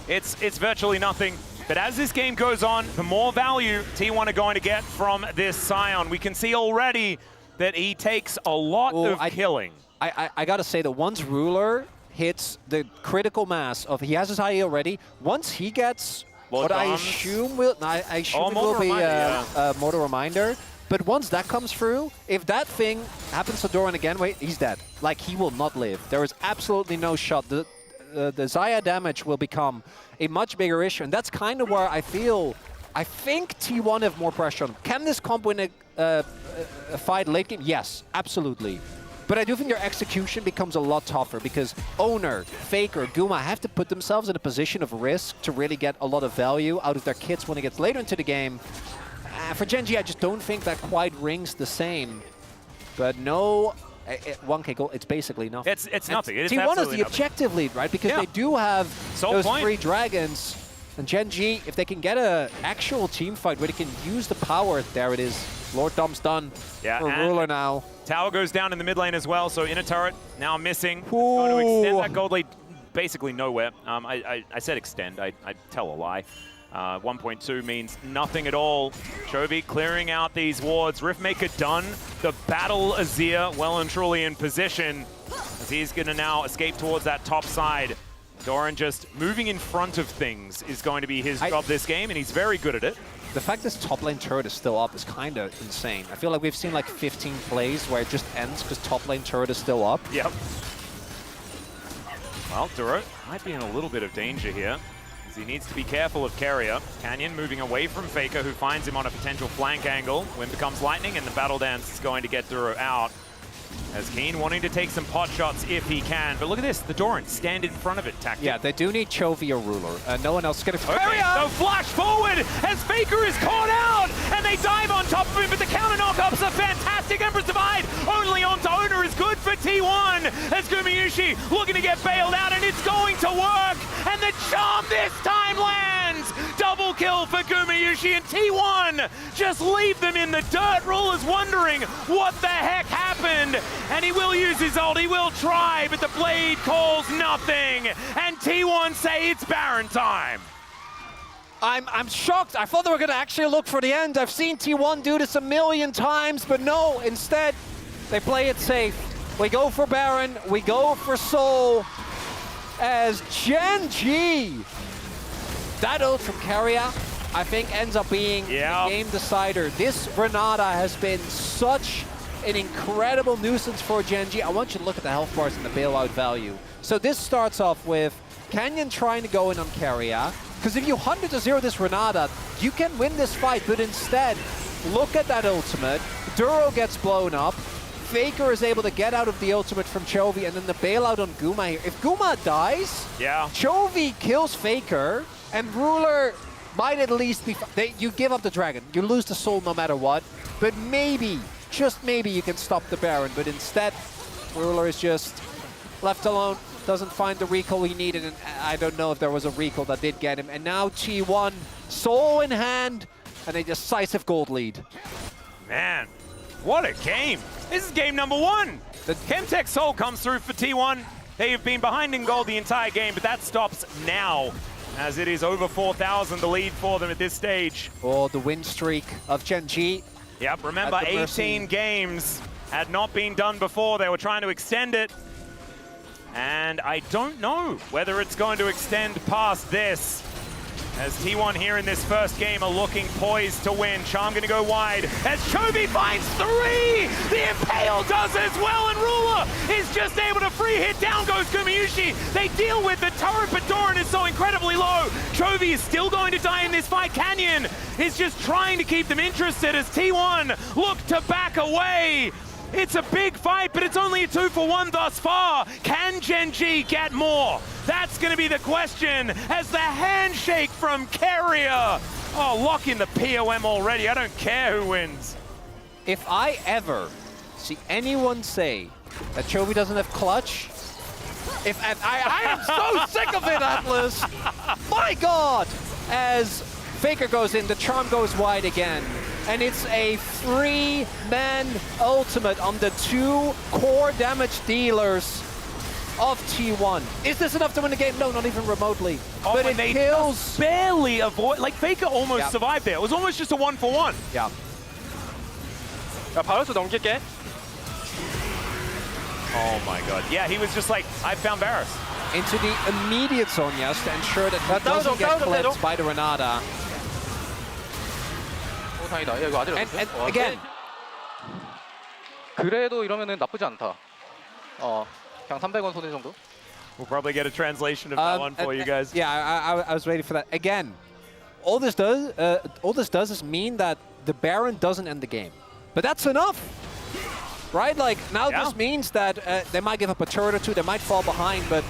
It's virtually nothing. But as this game goes on, the more value T1 are going to get from this Scion. We can see already that he takes a lot of killing. I gotta say that once Ruler hits the critical mass of, he has his IE already, once he gets what I assume will, will be a Mortal Reminder, but once that comes through, if that thing happens to Doran again, wait, he's dead. Like, he will not live. There is absolutely no shot. The Xayah damage will become a much bigger issue, and that's kind of where I think T1 have more pressure on them. Can this comp win a fight late game? Yes, absolutely. But I do think their execution becomes a lot tougher because Owner, Faker, Guma have to put themselves in a position of risk to really get a lot of value out of their kits when it gets later into the game. For GENG, I just don't think that quite rings the same. But no, 1K goal, it's basically nothing. It's nothing. It is T1 is the nothing. objective lead, right? Because they do have those 3 dragons. And GENG, if they can get an actual team fight where they can use the power, there it is. Lord Dom's done for Ruler now. Tower goes down in the mid lane as well, so inner turret now missing. Going to extend that gold lead basically nowhere. I said extend, I tell a lie. 1.2 means nothing at all. Chovy clearing out these wards. Riftmaker done. The battle Azir well and truly in position as he's going to now escape towards that top side. Doran just moving in front of things is going to be his job this game, and he's very good at it. The fact this top lane turret is still up is kind of insane. I feel like we've seen like 15 plays where it just ends because top lane turret is still up. Yep. Well, Duro might be in a little bit of danger here, as he needs to be careful of Carrier. Canyon moving away from Faker, who finds him on a potential flank angle. Wind becomes lightning, and the battle dance is going to get Duro out. As Keen wanting to take some pot shots if he can. But look at this, the Doran stand in front of it tactic. Yeah, they do need Chovy or Ruler. No one else is going to... Okay, so flash forward as Faker is caught out, and they dive on top of him, but the counter knockups are fantastic. Empress Divide only onto Owner is good for T1 as Gumayusi looking to get bailed out, and it's going to work, and the charm this time lands. Double kill for Gumayusi, and T1 just leave them in the dirt. Ruler's wondering what the heck happened, and he will use his ult, he will try, but the blade calls nothing, and T1 say it's Baron time. I'm shocked. I thought they were going to actually look for the end. I've seen T1 do this a million times, but no, instead, they play it safe. We go for Baron, we go for Soul, as GENG. That ult from Carrier, I think, ends up being the game decider. This Renata has been such an incredible nuisance for GENG. I want you to look at the health bars and the bailout value. So this starts off with Canyon trying to go in on Carrier, because if you 100-0 this Renata, you can win this fight, but instead, look at that ultimate. Duro gets blown up. Faker is able to get out of the ultimate from Chovy, and then the bailout on Guma here. If Guma dies, Chovy kills Faker, and Ruler might at least be... you give up the dragon. You lose the soul no matter what, but maybe, just maybe, you can stop the Baron, but instead, Ruler is just left alone. Doesn't find the recall he needed, and I don't know if there was a recall that did get him. And now T1, soul in hand, and a decisive gold lead. Man, what a game. This is game number 1. The Chemtech Soul comes through for T1. They have been behind in gold the entire game, but that stops now, as it is over 4,000, the lead for them at this stage. Oh, the win streak of GENG. Yep, remember 18 games had not been done before. They were trying to extend it. And I don't know whether it's going to extend past this, as T1 here in this first game are looking poised to win. Charm gonna go wide as Chovy finds 3! The Impale does as well, and Ruler is just able to free hit. Down goes Gumayusi. They deal with the turret, but Doran is so incredibly low. Chovy is still going to die in this fight. Canyon is just trying to keep them interested as T1 look to back away. It's a big fight, but it's only a 2-for-1 thus far. Can GENG get more? That's going to be the question as the handshake from Carrier. Oh, lock in the POM already. I don't care who wins. If I ever see anyone say that Chovy doesn't have clutch, I am so sick of it, Atlas. My God! As Faker goes in, the charm goes wide again. And it's a 3-man ultimate on the 2 core damage dealers of T1. Is this enough to win the game? No, not even remotely. Oh, but it kills. Barely avoid. Like Faker almost survived there. It was almost just a 1-for-1. Yeah. 바로스 넘길게. Oh my God. Yeah, he was just like, I found Varus. Into the immediate Zonias to ensure that he doesn't get clipped by the Renata. 다행이다. 야, 이거 아직 And again. 그래도 이러면은 나쁘지 않다. 그냥 300원 손해 정도? We'll probably get a translation of that one for you guys. Yeah, I was waiting for that. Again, all this does is mean that the Baron doesn't end the game. But that's enough, right? Like, now this means that they might give up a turret or 2, they might fall behind, but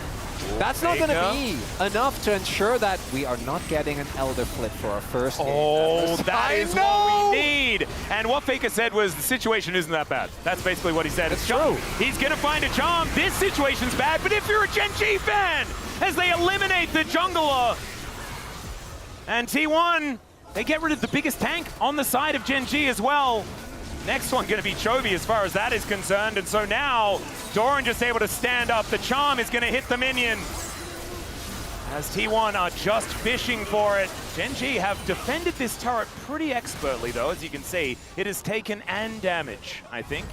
that's not going to be enough to ensure that we are not getting an Elder Flip for our first game. Oh, that is what we need. And what Faker said was the situation isn't that bad. That's basically what he said. It's true. He's going to find a charm. This situation's bad, but if you're a GENG fan, as they eliminate the jungler, and T1, they get rid of the biggest tank on the side of GENG as well. Next one going to be Chovy as far as that is concerned. And so now, Doran just able to stand up. The charm is going to hit the minion. as T1 are just fishing for it. GENG have defended this turret pretty expertly, though, as you can see. It has taken and damage, I think.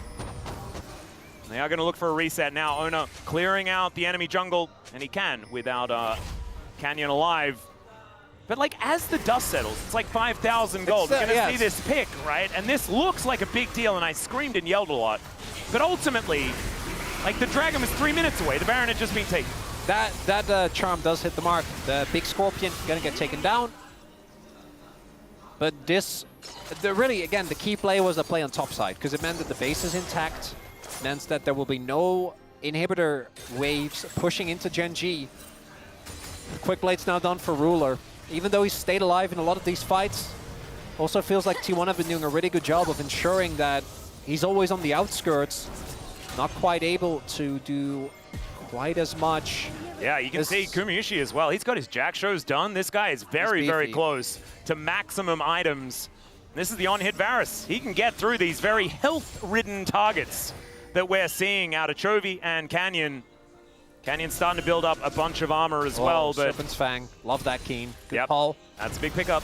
They are going to look for a reset now. Ona clearing out the enemy jungle, and he can without Canyon alive. But like, as the dust settles, it's like 5,000 gold. We're going to see this pick, right? And this looks like a big deal, and I screamed and yelled a lot. But ultimately, like, the dragon was 3 minutes away. The Baron had just been taken. That charm does hit the mark. The big Scorpion gonna get taken down. But this, really, again, the key play was the play on top side, because it meant that the base is intact. It meant that there will be no inhibitor waves pushing into GENG. Quick Blade's now done for Ruler. Even though he's stayed alive in a lot of these fights, also feels like T1 have been doing a really good job of ensuring that he's always on the outskirts, not quite able to do quite as much. Yeah, you can see Kumiushi as well. He's got his Jack shows done. This guy is very, very close to maximum items. This is the on-hit Varus. He can get through these very health-ridden targets that we're seeing out of Chovy and Canyon. Canyon's starting to build up a bunch of armor as well. But Serpent's Fang, love that Keen. Good yep, call. That's a big pickup.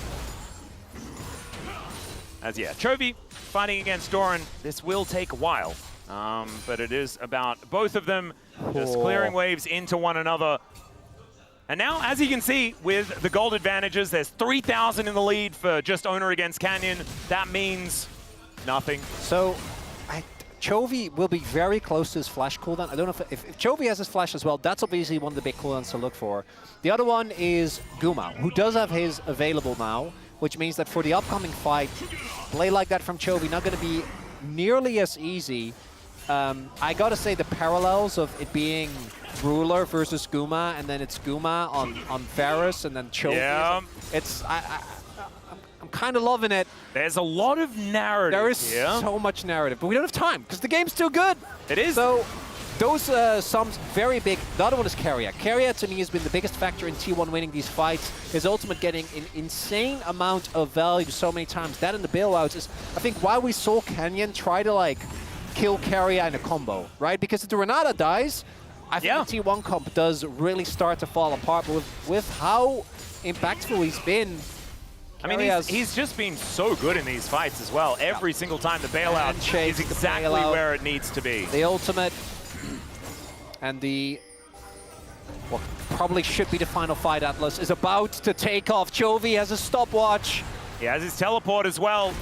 As yeah, Chovy fighting against Doran. This will take a while. But it is about both of them just clearing waves into one another. And now, as you can see, with the gold advantages, there's 3,000 in the lead for just Owner against Canyon. That means nothing. So, Chovy will be very close to his flash cooldown. I don't know if Chovy has his flash as well, that's obviously one of the big cooldowns to look for. The other one is Guma, who does have his available now, which means that for the upcoming fight, play like that from Chovy not going to be nearly as easy. I gotta say the parallels of it being Ruler versus Guma, and then it's Guma on Varus, and then Chovy. Yeah. I'm kind of loving it. There's a lot of narrative. There is so much narrative, but we don't have time because the game's too good. It is. So those sums very big. The other one is Keria. Keria to me has been the biggest factor in T1 winning these fights. His ultimate getting an insane amount of value so many times. That and the bailouts is, I think, why we saw Canyon try to like kill Keria in a combo, right? Because if the Renata dies, I think the T1 comp does really start to fall apart. But with how impactful he's been, I mean, he's just been so good in these fights as well. Every single time the bailout is exactly where it needs to be. The ultimate and the, what probably should be the final fight, Atlas, is about to take off. Chovy has a stopwatch. He has his teleport as well,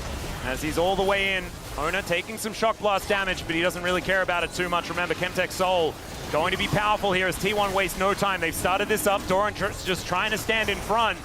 as he's all the way in. Ona taking some shock blast damage, but he doesn't really care about it too much. Remember, Chemtech Soul going to be powerful here as T1 wastes no time. They've started this up. Doran just trying to stand in front.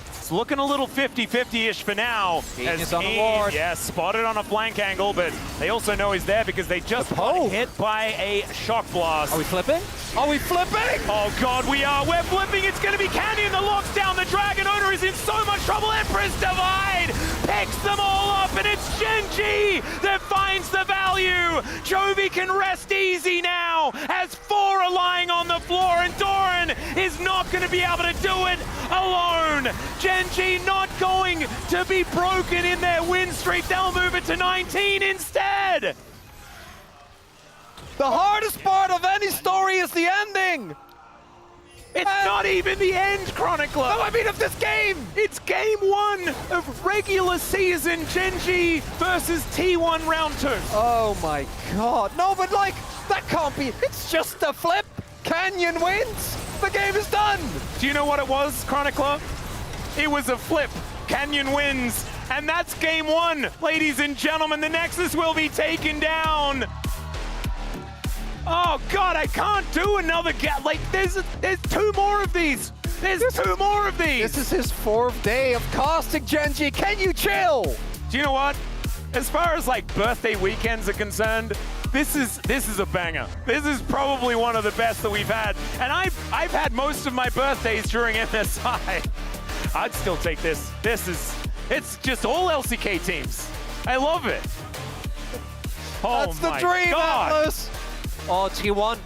It's looking a little 50-50-ish for now. As on the ward. Yeah, spotted on a flank angle, but they also know he's there because they just got hit by a shock blast. Are we flipping? Are we flipping? Oh God, we are. We're flipping. It's going to be Canyon that locks down the dragon. Owner is in so much trouble. Empress Divide picks them all up, and it's GENG that finds the value. Chovy can rest easy now as 4 are lying on the floor, and Doran is not going to be able to do it alone. GENG not going to be broken in their win streak. They'll move it to 19 instead. The hardest part of any story is the ending. It's not even the end, Chronicler. No, I mean of this game. It's game 1 of regular season GENG versus T1 round 2. Oh my God. No, but like, that can't be. It's just a flip. Canyon wins. The game is done. Do you know what it was, Chronicler? It was a flip. Canyon wins. And that's game 1, ladies and gentlemen. The Nexus will be taken down. Oh God, I can't do another like there's 2 more of these. There's 2 more of these. This is his 4th day of casting, GENG. Can you chill? Do you know what? As far as like birthday weekends are concerned, this is a banger. This is probably one of the best that we've had. And I've had most of my birthdays during MSI. I'd still take this. It's just all LCK teams. I love it. Oh, that's the dream, God. Atlas. Oh, T1,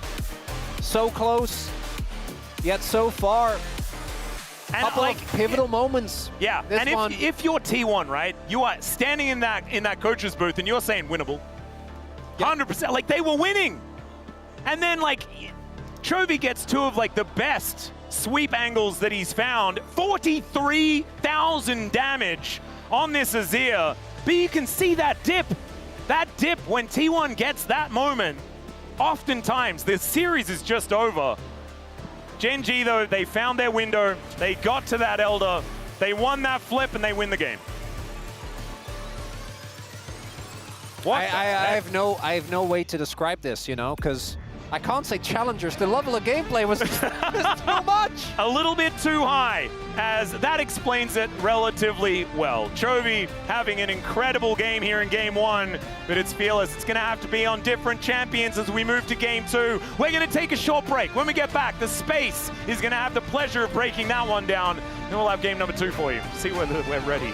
so close, yet so far. And couple like of pivotal moments. Yeah, and if you're T1, right, you are standing in that coach's booth and you're saying winnable. 100%, like they were winning. And then like Chovy gets 2 of like the best sweep angles that he's found. 43,000 damage on this Azir. But you can see that dip. That dip when T1 gets that moment. Oftentimes, the series is just over. GENG, though, they found their window. They got to that Elder. They won that flip, and they win the game. What? I have no way to describe this, you know, because I can't say challengers. The level of gameplay was just too much. A little bit too high, as that explains it relatively well. Chovy having an incredible game here in game 1, but it's Fearless. It's going to have to be on different champions as we move to game 2. We're going to take a short break. When we get back, the Space is going to have the pleasure of breaking that one down. Then we'll have game number 2 for you. See whether we're ready.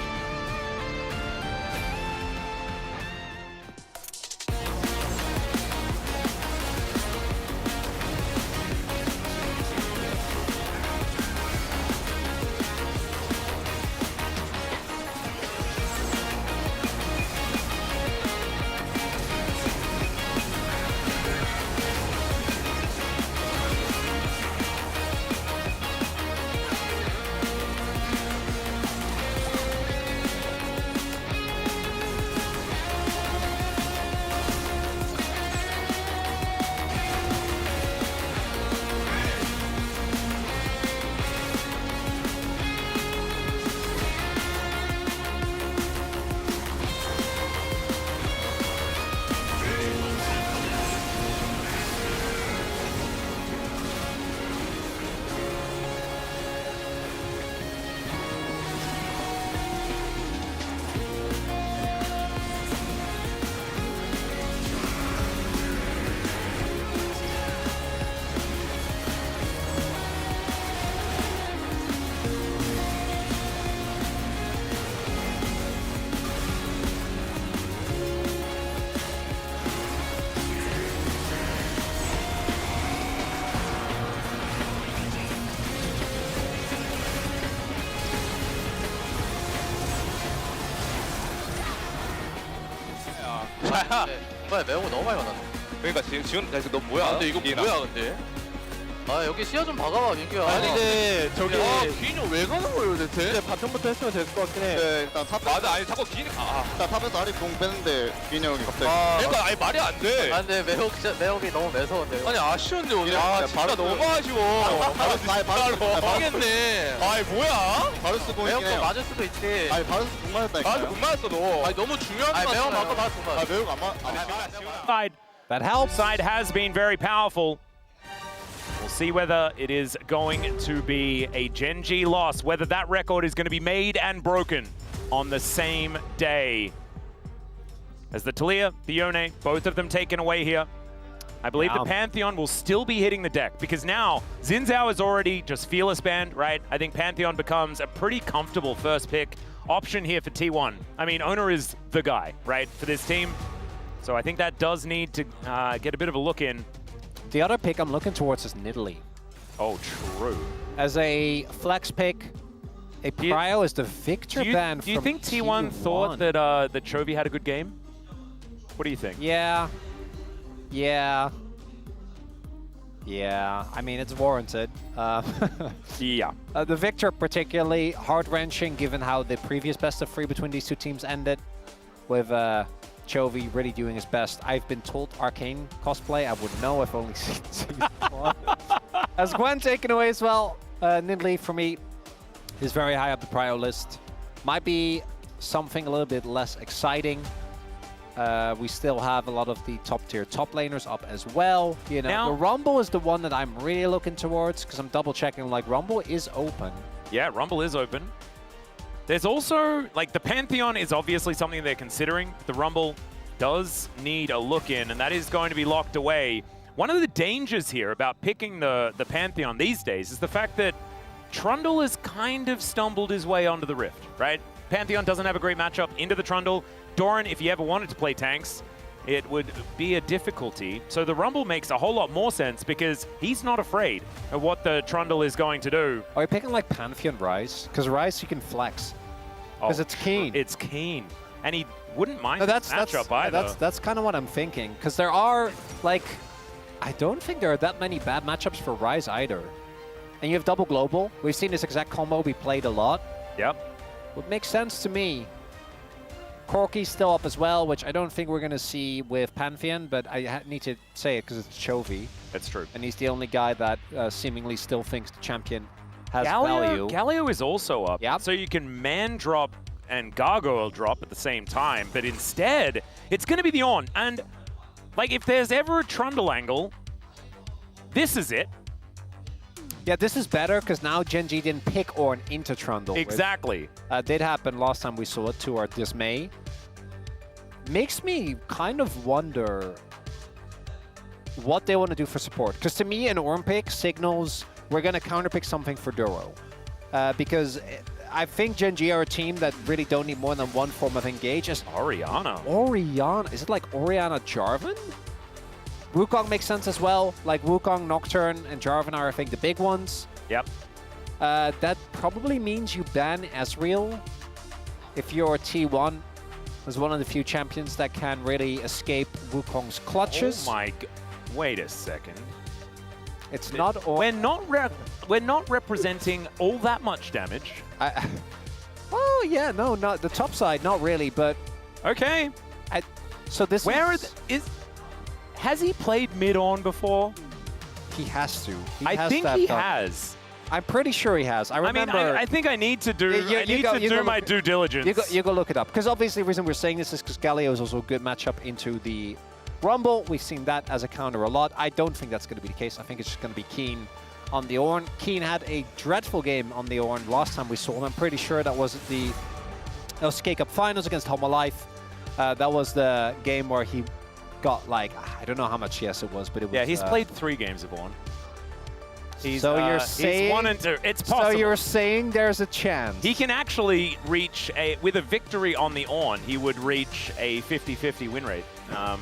뭐야 매운 거 너무 많이 받았네. 그러니까 지금 너 뭐야? 근데 이거 기인아. 뭐야 근데? 아 여기 시야 좀 박아봐 민규야. 아니 근데 저기 기인이 왜 가는 거예요 대체? 이제 바텀부터 했으면 됐을 것 같긴 해. 네, 일단 탑 맞아. 아니 자꾸 기인이 일단 탑에서 아리 공 빼는데 기인이 형이 갑자기. 그러니까 아니 말이 안 돼. 아 근데 매혹이 너무 매서운데. 아니 아쉬운데 오늘. 아, 진짜 바로 너무 아쉬워. 바로 하겠네. 아이 뭐야? 바루스 공이긴 매혹도 해요. 맞을 수도 있지. 아니 바루스 공 맞았다니까. 나한테 못 맞았어 너. 아니 너무 중요한 아니 거 매혹 같잖아. 맞고 맞고 맞. 아 매우가 안 맞. Side. That helps. Side has been very powerful. We'll see whether it is going to be a GENG loss, whether that record is going to be made and broken on the same day. As the Talia, the Yone, both of them taken away here. I believe the Pantheon will still be hitting the deck because now Xin Zhao is already just Fearless banned, right? I think Pantheon becomes a pretty comfortable first pick option here for T1. I mean, Owner is the guy, right, for this team. So I think that does need to get a bit of a look in. The other pick I'm looking towards is Nidalee. Oh, true. As a flex pick, a Prio is the Victor ban Do you think T1 thought that that Chovy had a good game? What do you think? Yeah. Yeah. Yeah. I mean, it's warranted. Yeah. The Victor particularly heart-wrenching given how the previous best of 3 between these two teams ended with Chovy really doing his best. I've been told Arcane cosplay. I wouldn't know. I've only seen one. As Gwen taken away as well. Nidalee for me is very high up the prio list. Might be something a little bit less exciting. We still have a lot of the top-tier top laners up as well. You know, Now, the Rumble is the one that I'm really looking towards because I'm double-checking. Like, Rumble is open. Yeah, Rumble is open. There's also, like, the Pantheon is obviously something they're considering. The Rumble does need a look in, and that is going to be locked away. One of the dangers here about picking the Pantheon these days is the fact that Trundle has kind of stumbled his way onto the Rift, right? Pantheon doesn't have a great matchup into the Trundle. Doran, if you ever wanted to play tanks, it would be a difficulty. So the Rumble makes a whole lot more sense because he's not afraid of what the Trundle is going to do. Are you picking like Pantheon Ryze? Because Ryze you can flex. Because it's keen. It's keen. And he wouldn't mind No, the matchup either. That's kind of what I'm thinking. Because there are, like, I don't think there are that many bad matchups for Ryze either. and you have double global. We've seen this exact combo be played a lot. Yep. What makes sense to me, Corki's still up as well, which I don't think we're going to see with Pantheon, but I need to say it because it's Chovy. That's true. And he's the only guy that seemingly still thinks the champion has value. Galio is also up. Yep. So you can man drop and gargoyle drop at the same time, but instead, it's going to be the on. And like, if there's ever a Trundle angle, this is it. Yeah, this is better because now GENG didn't pick Ornn into Trundle. Exactly. Did happen last time we saw it, to our dismay. Makes me kind of wonder what they want to do for support. Because to me, an Ornn pick signals we're going to counterpick something for Duro. Because I think GENG are a team that really don't need more than one form of engage. Orianna. Orianna. Is it like Orianna Jarvan? Wukong makes sense as well. Like Wukong, Nocturne, and Jarvan are, I think, the big ones. Yep. That probably means you ban Ezreal if you're T1 as one of the few champions that can really escape Wukong's clutches. Oh my wait a second. It's not all. We're not representing all that much damage. Oh yeah, no, not the top side, not really, but Okay. so this Has he played mid on before? he has to. I think he has. I'm pretty sure he has. I remember. I think I need to do. I need to do my due diligence. You go look it up. Because obviously the reason we're saying this is because Galio is also a good matchup into the Rumble. We've seen that as a counter a lot. I don't think that's going to be the case. I think it's just going to be Keen on the Ornn. Keen had a dreadful game on the Ornn last time we saw him. I'm pretty sure that was the LCK Cup Finals against Homa Life. That was the game where he got like, I don't know how much CS it was, but it was... Yeah, he's played 3 games of Ornn. So you're saying... He's 1 and 2. It's possible. So you're saying there's a chance. He can actually reach with a victory on the Ornn, he would reach a 50-50 win rate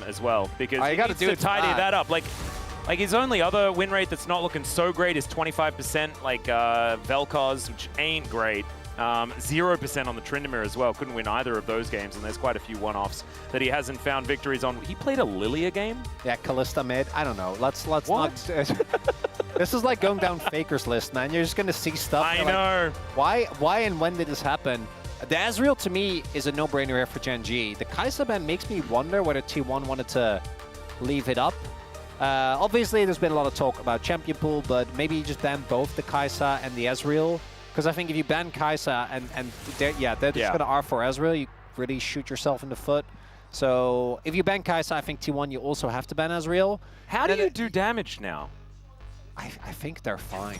as well, because he needs to tidy that up. Like his only other win rate that's not looking so great is 25%, like Vel'Koz, which ain't great. 0% on the Tryndamere as well. Couldn't win either of those games, and there's quite a few one-offs that he hasn't found victories on. He played a Lilia game? Yeah, Kalista mid. I don't know. Let's not... This is like going down Faker's list, man. You're just going to see stuff. I know. Like, why and when did this happen? The Ezreal, to me, is a no-brainer here for GENG. The Kai'Sa ban makes me wonder whether T1 wanted to leave it up. Obviously, there's been a lot of talk about champion pool, but maybe you just ban both the Kai'Sa and the Ezreal. Because I think if you ban Kai'Sa and they're just going to R4 Ezreal, you really shoot yourself in the foot. So if you ban Kai'Sa, I think T1, you also have to ban Ezreal. How do you do damage now? I think they're fine.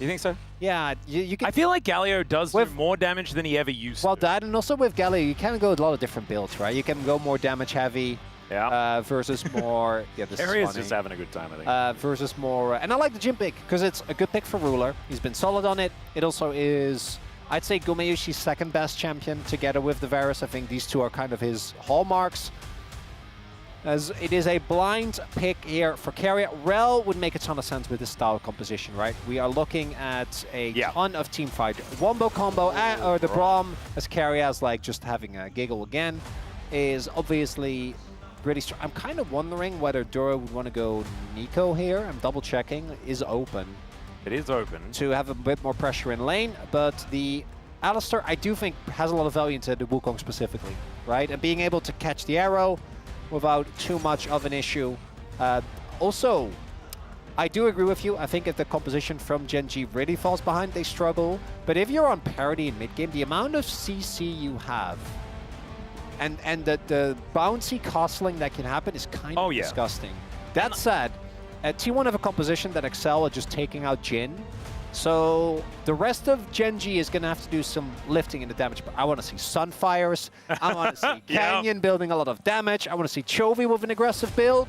You think so? Yeah, you can... I feel like Galio does do more damage than he ever used to. Well, that, and also with Galio, you can go with a lot of different builds, right? You can go more damage heavy versus more... Yeah, this is just having a good time, I think. Versus more... and I like the Jhin pick, because it's a good pick for Ruler. He's been solid on it. It also is, I'd say, Gumeyushi's second best champion together with the Varus. I think these two are kind of his hallmarks. As it is a blind pick here for Carrier. Rel would make a ton of sense with this style composition, right? We are looking at a ton of teamfight. Wombo combo, or the Braum as Carrier as like just having a giggle again, is obviously really strong. I'm kind of wondering whether Duro would want to go Nico here. I'm double checking. Is open. It is open. To have a bit more pressure in lane, but the Alistar, I do think, has a lot of value into the Wukong specifically, right? And being able to catch the arrow without too much of an issue. Also, I do agree with you. I think if the composition from GENG really falls behind, they struggle. But if you're on parity in mid-game, the amount of CC you have and the bouncy costling that can happen is kind of disgusting. That said, T1 have a composition that excel at just taking out Jhin. So the rest of GENG is going to have to do some lifting in the damage. But I want to see Sunfires. I want to see Canyon building a lot of damage. I want to see Chovy with an aggressive build.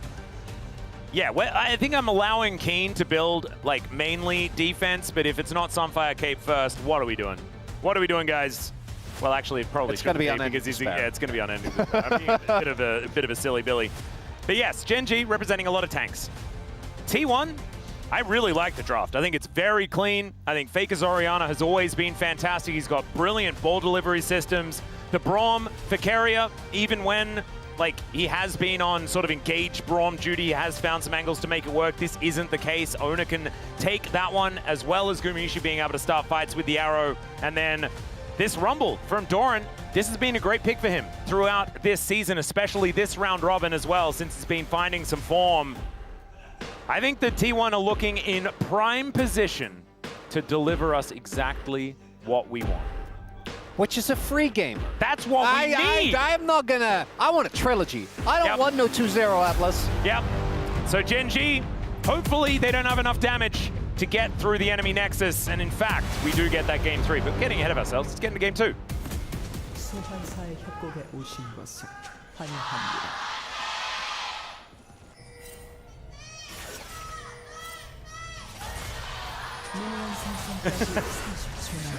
Yeah, well, I think I'm allowing Keen to build like mainly defense, but if it's not Sunfire Cape first, what are we doing? What are we doing, guys? Well, actually, it probably shouldn't be because it's going to be unending. I mean, a bit of a silly Billy. But yes, GENG representing a lot of tanks. T1. I really like the draft. I think it's very clean. I think Faker's Orianna has always been fantastic. He's got brilliant ball delivery systems. The Braum for Carrier, even when like he has been on sort of engaged Braum duty, he has found some angles to make it work. This isn't the case. Owner can take that one, as well as Gumayusi being able to start fights with the arrow. And then this Rumble from Doran, this has been a great pick for him throughout this season, especially this round robin as well, since he's been finding some form. I think the T1 are looking in prime position to deliver us exactly what we want. Which is a free game. That's what we need. I'm not gonna. I want a trilogy. I don't want no 2-0 Atlas. Yep. So GENG, hopefully they don't have enough damage to get through the enemy nexus. And in fact, we do get that game 3. But we're getting ahead of ourselves. Let's get into game 2. 소환사의 협곡에 오신 것을 환영합니다.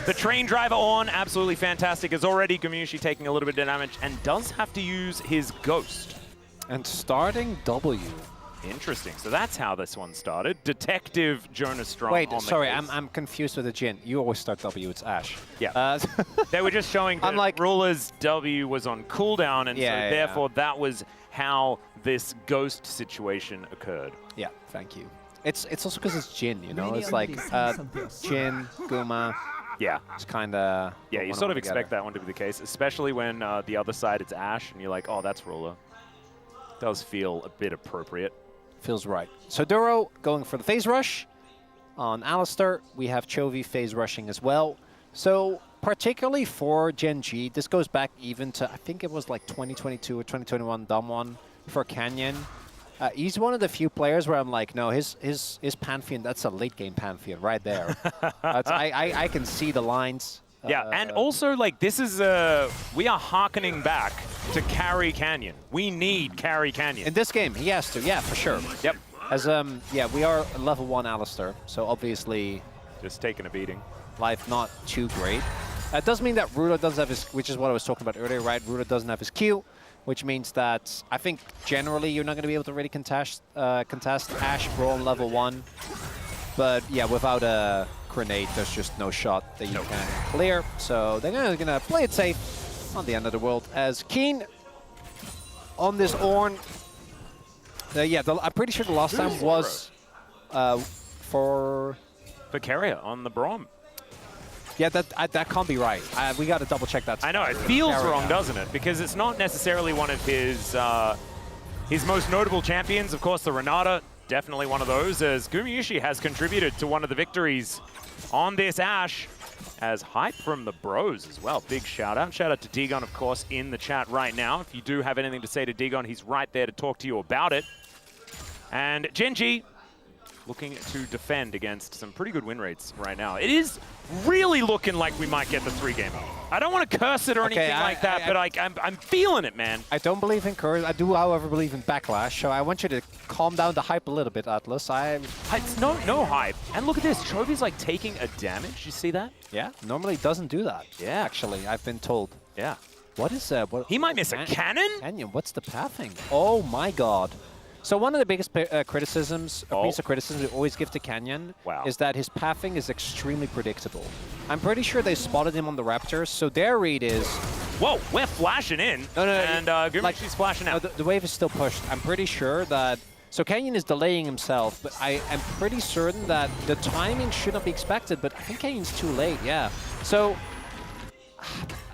The train driver on, absolutely fantastic. Is already Gumayusi taking a little bit of damage and does have to use his ghost. And starting W. Interesting. So that's how this one started. Detective Jonas Strong. Wait, on sorry, the case. I'm confused with the Jin. You always start W, it's Ash. Yeah. They were just showing that like, Ruler's W was on cooldown, and Yeah, so therefore that was how this ghost situation occurred. Yeah, thank you. It's also because it's Jin, you know? It's like Jin, Guma. Yeah. It's kind of... Yeah, you sort of expect that one to be the case, especially when the other side it's Ash, and you're like, oh, that's Ruler. Does feel a bit appropriate. Feels right. So Duro going for the phase rush. On Alistar, we have Chovy phase rushing as well. So particularly for GENG, this goes back even to, I think it was like 2022 or 2021 Damwon for Canyon. He's one of the few players where I'm like, no, his Pantheon, that's a late game Pantheon right there. I can see the lines. Yeah, and also, like, this is, we are hearkening back to Carry Canyon. We need Carry Canyon. In this game, he has to, yeah, for sure. Yep. As, yeah, we are level 1 Alistar, so obviously... Just taking a beating. Life not too great. It does mean that Ruler doesn't have his, which is what I was talking about earlier, right? Ruler doesn't have his Q, which means that I think generally you're not going to be able to really contest Ash Braum level 1. But yeah, without a grenade, there's just no shot that you can clear. So they're going to play it safe on the end of the world. As Keen on this Ornn, yeah, I'm pretty sure the last time was for Carrier on the Braum. Yeah, that can't be right. We got to double check that. I know, it feels wrong, doesn't it? Because it's not necessarily one of his most notable champions. Of course, the Renata, definitely one of those, as Gumayusi has contributed to one of the victories on this Ash, as hype from the bros as well. Big shout out. Shout out to Dagon, of course, in the chat right now. If you do have anything to say to Dagon, he's right there to talk to you about it. And GENG looking to defend against some pretty good win rates right now. It is really looking like we might get the 3-game. I don't want to curse it or anything like that, but I'm feeling it, man. I don't believe in curse. I do, however, believe in backlash. So I want you to calm down the hype a little bit, Atlas. It's no hype. And look at this. Chovy's like taking a damage. You see that? Yeah, normally doesn't do that. Yeah. Actually, I've been told. Yeah. What is that? He might miss a cannon? Canyon, what's the pathing? Oh my god. So one of the biggest criticisms, a piece of criticism we always give to Canyon is that his pathing is extremely predictable. I'm pretty sure they spotted him on the Raptors, so their read is... Whoa, we're flashing in. No, and Gumayusi's flashing out. The wave is still pushed. I'm pretty sure that... So Canyon is delaying himself, but I am pretty certain that the timing should not be expected, but I think Canyon's too late, yeah. So...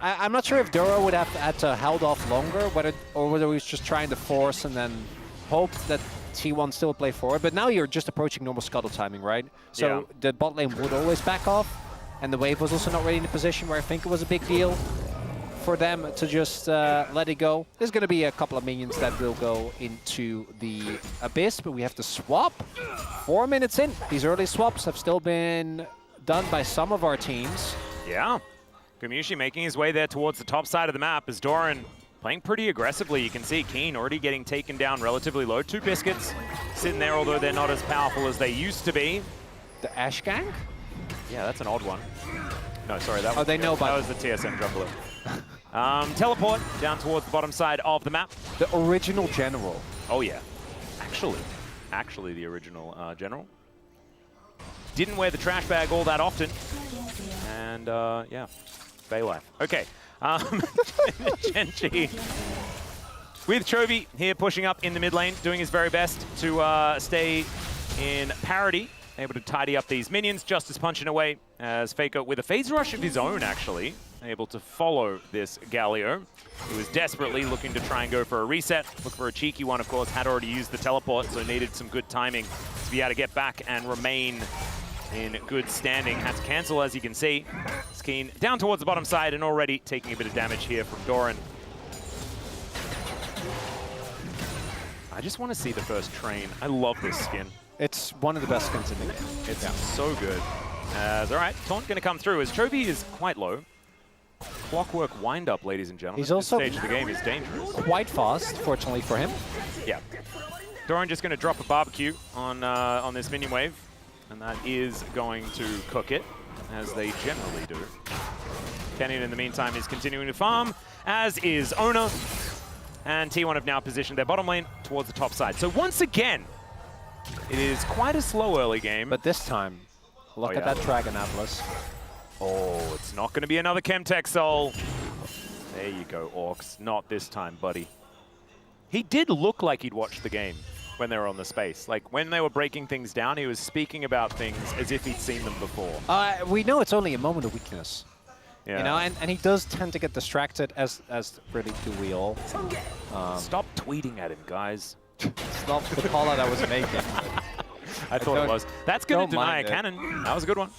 I'm not sure if Duro would have had to held off longer, or whether he was just trying to force and then hope that T1 still would play forward. But now you're just approaching normal scuttle timing, right? So the bot lane would always back off, and the wave was also not really in a position where I think it was a big deal for them to just let it go. There's going to be a couple of minions that will go into the Abyss, but we have to swap 4 minutes in. These early swaps have still been done by some of our teams. Yeah. Gumayusi making his way there towards the top side of the map as Doran playing pretty aggressively. You can see Keen already getting taken down relatively low. 2 biscuits sitting there, although they're not as powerful as they used to be. The Ash Gang? Yeah, that's an odd one. No, sorry, that was, they know about that was the TSM jungler. Teleport down towards the bottom side of the map. The original general. Oh, yeah. Actually the original general. Didn't wear the trash bag all that often. And, yeah. Bay life. Okay. GENG With Chovy here pushing up in the mid lane, doing his very best to stay in parity, able to tidy up these minions. Justice punching away as Faker with a phase rush of his own, actually, able to follow this Galio, who is desperately looking to try and go for a reset. Look for a cheeky one, of course, had already used the teleport, so needed some good timing to be able to get back and remain in good standing. Had to cancel, as you can see. Skeen down towards the bottom side and already taking a bit of damage here from Doran. I just want to see the first train. I love this skin. It's one of the best skins in the game. It's so good. All right, Taunt going to come through as Chovy is quite low. Clockwork wind-up, ladies and gentlemen. He's also this stage of the game is dangerous. quite fast, fortunately for him. Yeah. Doran just going to drop a barbecue on this minion wave, and that is going to cook it, as they generally do. Canyon, in the meantime, is continuing to farm, as is Ona. And T1 have now positioned their bottom lane towards the top side. So once again, it is quite a slow early game. But this time, look at that Dragon Atlas. Oh, it's not going to be another Chemtech Soul. There you go, Orcs. Not this time, buddy. He did look like he'd watched the game when they were on the space. Like, when they were breaking things down, he was speaking about things as if he'd seen them before. We know it's only a moment of weakness. Yeah. You know, and he does tend to get distracted, as really do we all. Stop tweeting at him, guys. It's not the call that I was making. I thought it was. That's going to don't deny a mind it. cannon. That was a good one.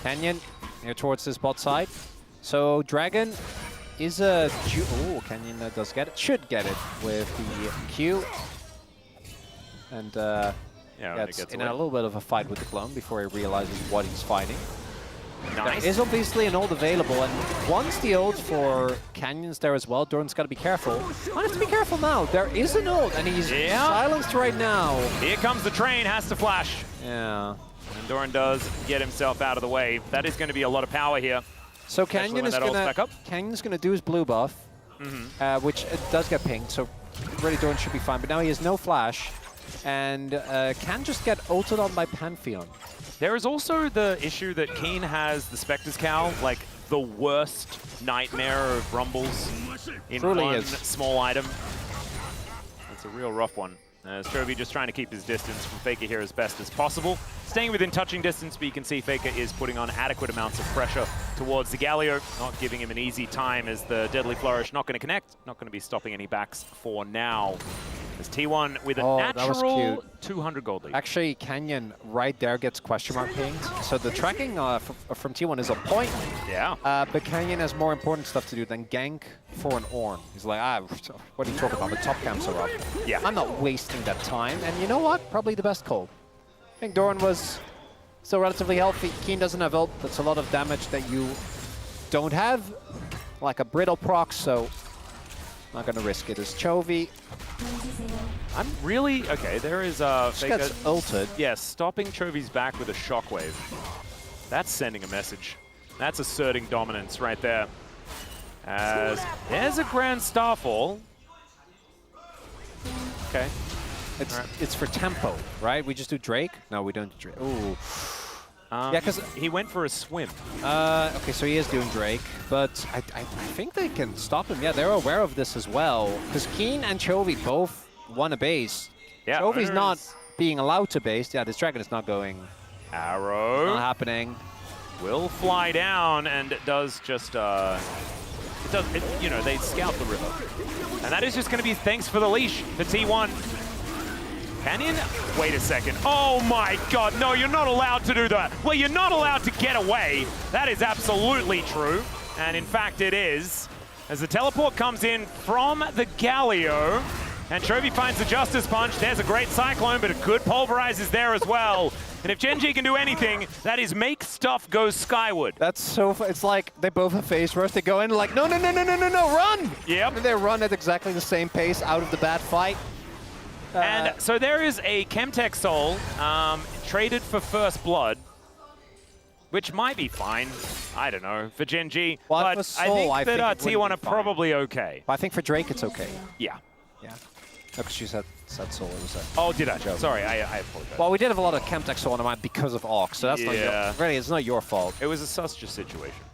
Canyon here towards this bot side. So Dragon is a... Oh, Canyon does get it. Should get it with the Q. And gets in a little bit of a fight with the clone before he realizes what he's fighting. Nice. There is obviously an ult available, and once the ult for Canyon's there as well, Doran's got to be careful. Might have to be careful now. There is an ult, and he's silenced right now. Here comes the train, has to flash. Yeah. And Doran does get himself out of the way. That is going to be a lot of power here. So Canyon is Canyon's gonna do his blue buff, which it does get pinged. So really Doran should be fine. But now he has no flash, and can just get ulted on by Pantheon. There is also the issue that Keen has the Spectre's Cowl, like the worst nightmare of Rumbles in one small item. It's a real rough one. As Chovy just trying to keep his distance from Faker here as best as possible. Staying within touching distance, but you can see Faker is putting on adequate amounts of pressure towards the Galio, not giving him an easy time as the Deadly Flourish not going to connect, not going to be stopping any backs for now. As T1 with a natural 200 gold lead. Actually, Canyon right there gets question mark pinged. So the tracking from T1 is on point. Yeah. But Canyon has more important stuff to do than gank for an Ornn. He's like, what are you talking about? The top camps are up. Yeah. I'm not wasting that time. And you know what? Probably the best call. I think Doran was still relatively healthy. Keen doesn't have ult. That's a lot of damage that you don't have, like a brittle proc, so not going to risk it as Chovy. I'm really... Okay, there is Faker. Gets ulted. Yes, stopping Chovy's back with a shockwave. That's sending a message. That's asserting dominance right there. As there's a Grand Starfall. Okay. It's for tempo, right? We just do Drake? No, we don't do Drake. Ooh. Yeah, because he went for a swim. Okay, so he is doing Drake, but I think they can stop him. Yeah, they're aware of this as well, because Keen and Chovy both want a base. Yeah, Chovy's not being allowed to base. Yeah, this Dragon is not going. Arrow. Not happening. Will fly down, and it does just, you know, they scout the river. And that is just going to be thanks for the leash for T1. Canyon? Wait a second. Oh my god, no, you're not allowed to do that. Well, you're not allowed to get away. That is absolutely true. And in fact, it is. As the teleport comes in from the Galio, and Chovy finds the Justice Punch. There's a great Cyclone, but a good Pulverize is there as well. And if GENG can do anything, that is make stuff go skyward. That's so it's like they both have phase rush. They go in like, no, run! Yep. And they run at exactly the same pace out of the bad fight. And so there is a Chemtech Soul traded for First Blood, which might be fine. I don't know, for GENG. Well, but I think that T1 are probably okay. I think for Drake, it's okay. Yeah. Yeah. Because you said Soul. It was a oh, did I? Sorry, I apologize. Well, we did have a lot of Chemtech Soul on our mind because of Ox, so that's not your, really, it's not your fault. It was a suspicious situation.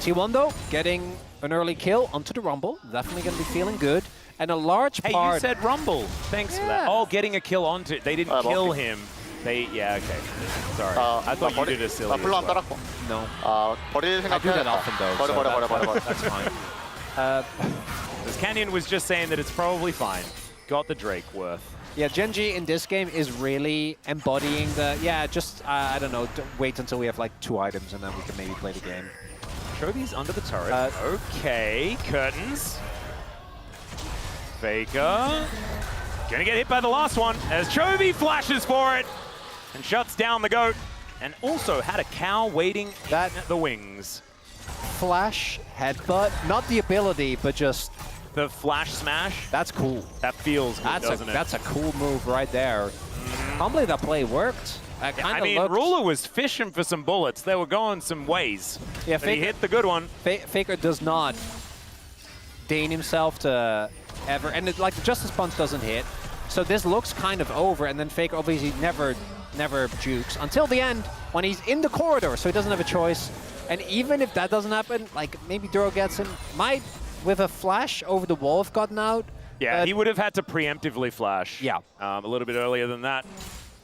T1 though, getting an early kill onto the Rumble. Definitely going to be feeling good. And a large Hey, part... you said Rumble. Thanks for that. Yeah. Oh, getting a kill onto... They didn't kill him. They... Yeah, okay. Sorry. I thought you did a silly as 불로 안 well. 따랐고. No. 버릴 I do that 생각해. often though. 버려, so 버려, 버려, 버려. That's fine. This Canyon was just saying that it's probably fine. Got the Drake worth. Yeah, GENG in this game is really embodying the... Yeah, just, I don't know, wait until we have like 2 items and then we can maybe play the game. Chobi's under the turret. Okay, curtains. Faker. Gonna get hit by the last one as Chobi flashes for it and shuts down the GOAT. And also had a cow waiting at the wings. Flash, headbutt, not the ability, but just... The flash smash. That's cool. That feels good, doesn't it? That's a cool move right there. Can't believe that play worked. I mean, Ruler was fishing for some bullets. They were going some ways. Yeah, but he hit the good one. Faker does not deign himself to ever, and like the Justice Punch doesn't hit. So this looks kind of over, and then Faker obviously never jukes until the end when he's in the corridor, so he doesn't have a choice. And even if that doesn't happen, like maybe Duro gets him, might with a flash over the wall have gotten out. Yeah, he would have had to preemptively flash. Yeah. A little bit earlier than that.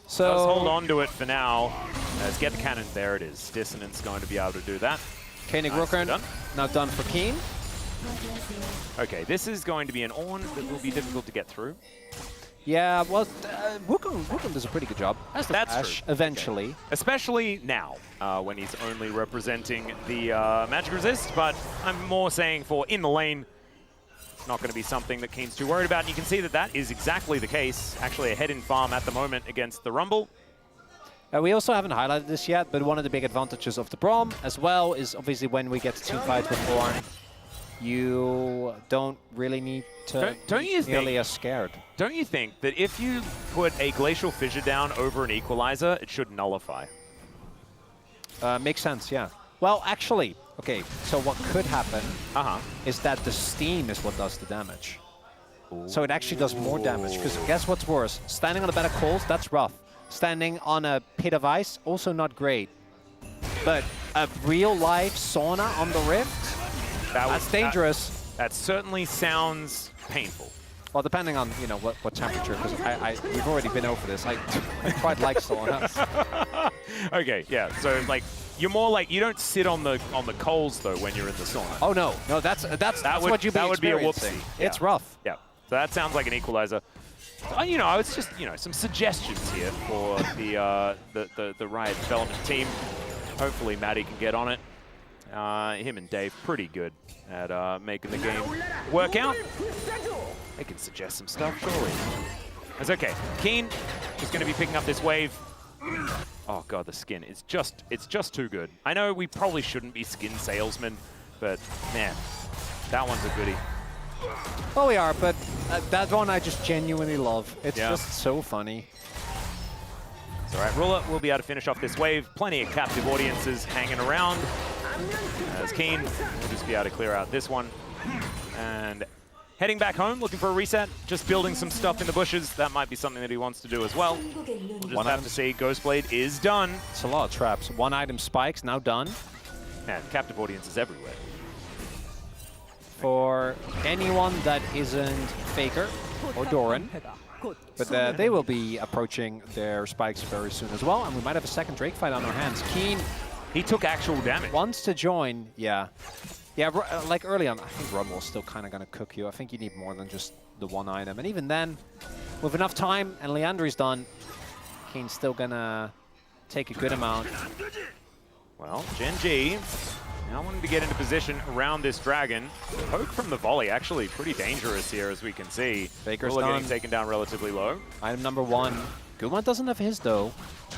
So Let's hold on to it for now. Let's get the cannon. There it is. Dissonance going to be able to do that. Koenig Nicely Rooker done. now done for Keen. Okay, this is going to be an Ornn that will be difficult to get through. Yeah, well, Wukong does a pretty good job. As the That's Flash, true. eventually. Okay. Especially now, when he's only representing the magic resist, but I'm more saying for in the lane, not going to be something that Keen's too worried about. And you can see that that is exactly the case. Actually ahead in farm at the moment against the Rumble. We also haven't highlighted this yet, but one of the big advantages of the Braum as well is obviously when we get to team fights with Ornn, you don't really need to Don't you be nearly think- as scared. Don't you think that if you put a Glacial Fissure down over an Equalizer, it should nullify? Makes sense, yeah. Well, actually, okay, so what could happen is that the steam is what does the damage. So it actually does more damage, because guess what's worse? Standing on a bed of coals, that's rough. Standing on a pit of ice, also not great. But a real-life sauna on the Rift, that's dangerous. That certainly sounds painful. Well, depending on, you know, what temperature, because we've already been over this. I quite like saunas. Okay, yeah, so like, you're more like, you don't sit on the coals though when you're in the sauna. Oh no, that's what you'd be that would be a experiencing. whoopsie. It's Yeah. rough. Yeah, so that sounds like an Equalizer. You know, it's just, you know, some suggestions here for the Riot development team. Hopefully Maddie can get on it. Him and Dave pretty good at making the game work out. They can suggest some stuff, surely. That's okay. Keen is going to be picking up this wave. Oh god, the skin. It's just too good. I know we probably shouldn't be skin salesmen, but man, that one's a goodie. Well, we are, but that one I just genuinely love. It's Yeah. just so funny. It's all right. Ruler will be able to finish off this wave. Plenty of captive audiences hanging around. As Keen will just be able to clear out this one. And heading back home, looking for a reset. Just building some stuff in the bushes. That might be something that he wants to do as well. We'll just have to see. Ghostblade is done. It's a lot of traps. One item spikes, now done. Man, captive audiences everywhere. For anyone that isn't Faker or Doran. But they will be approaching their spikes very soon as well. And we might have a second Drake fight on our hands. Keen He took actual damage. wants to join. Yeah. Yeah, like early on, I think Rumble is still kind of going to cook you. I think you need more than just the one item. And even then, with enough time and Leandri's done, Keen's still going to take a good amount. Well, GENG now wanting to get into position around this dragon. Poke from the volley, actually pretty dangerous here, as we can see. Baker's Ruler done. getting taken down relatively low. Item number 1. Guma doesn't have his, though.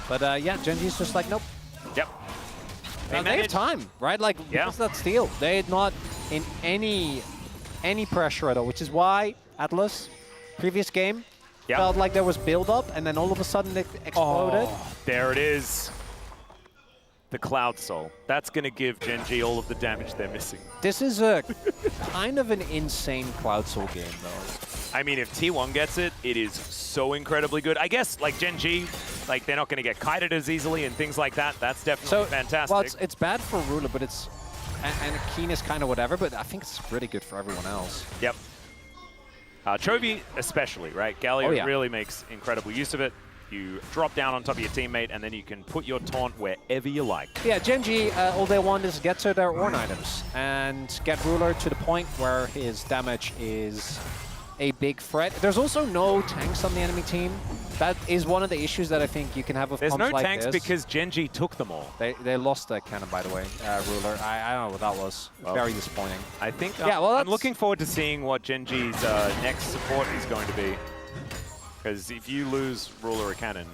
But yeah, GENG's just like, nope. Yep. They have managed- time, right? Like, Yeah. because that steal, they're not in any pressure at all, which is why Atlas, previous game, Yep. felt like there was build-up, and then all of a sudden it exploded. Oh, there it is. The Cloud Soul. That's going to give GENG all of the damage they're missing. This is a kind of an insane Cloud Soul game, though. I mean, if T1 gets it, it is so incredibly good. I guess, like, GENG, like, they're not going to get kited as easily and things like that. That's definitely fantastic. Well, it's bad for Ruler, but it's and Keen is kind of whatever, but I think it's really good for everyone else. Yep. Chovy especially, right? Galio yeah. really makes incredible use of it. You drop down on top of your teammate, and then you can put your taunt wherever you like. Yeah, GENG, all they want is get to their Ornn items and get Ruler to the point where his damage is a big threat. There's also no tanks on the enemy team. That is one of the issues that I think you can have with There's comps no like tanks this. because GENG took them all. They lost the cannon, by the way, Ruler. I don't know what that was. Well, Very disappointing. I think Yeah, well, I'm that's- looking forward to seeing what GENG's next support is going to be. Because if you lose Ruler or Cannon,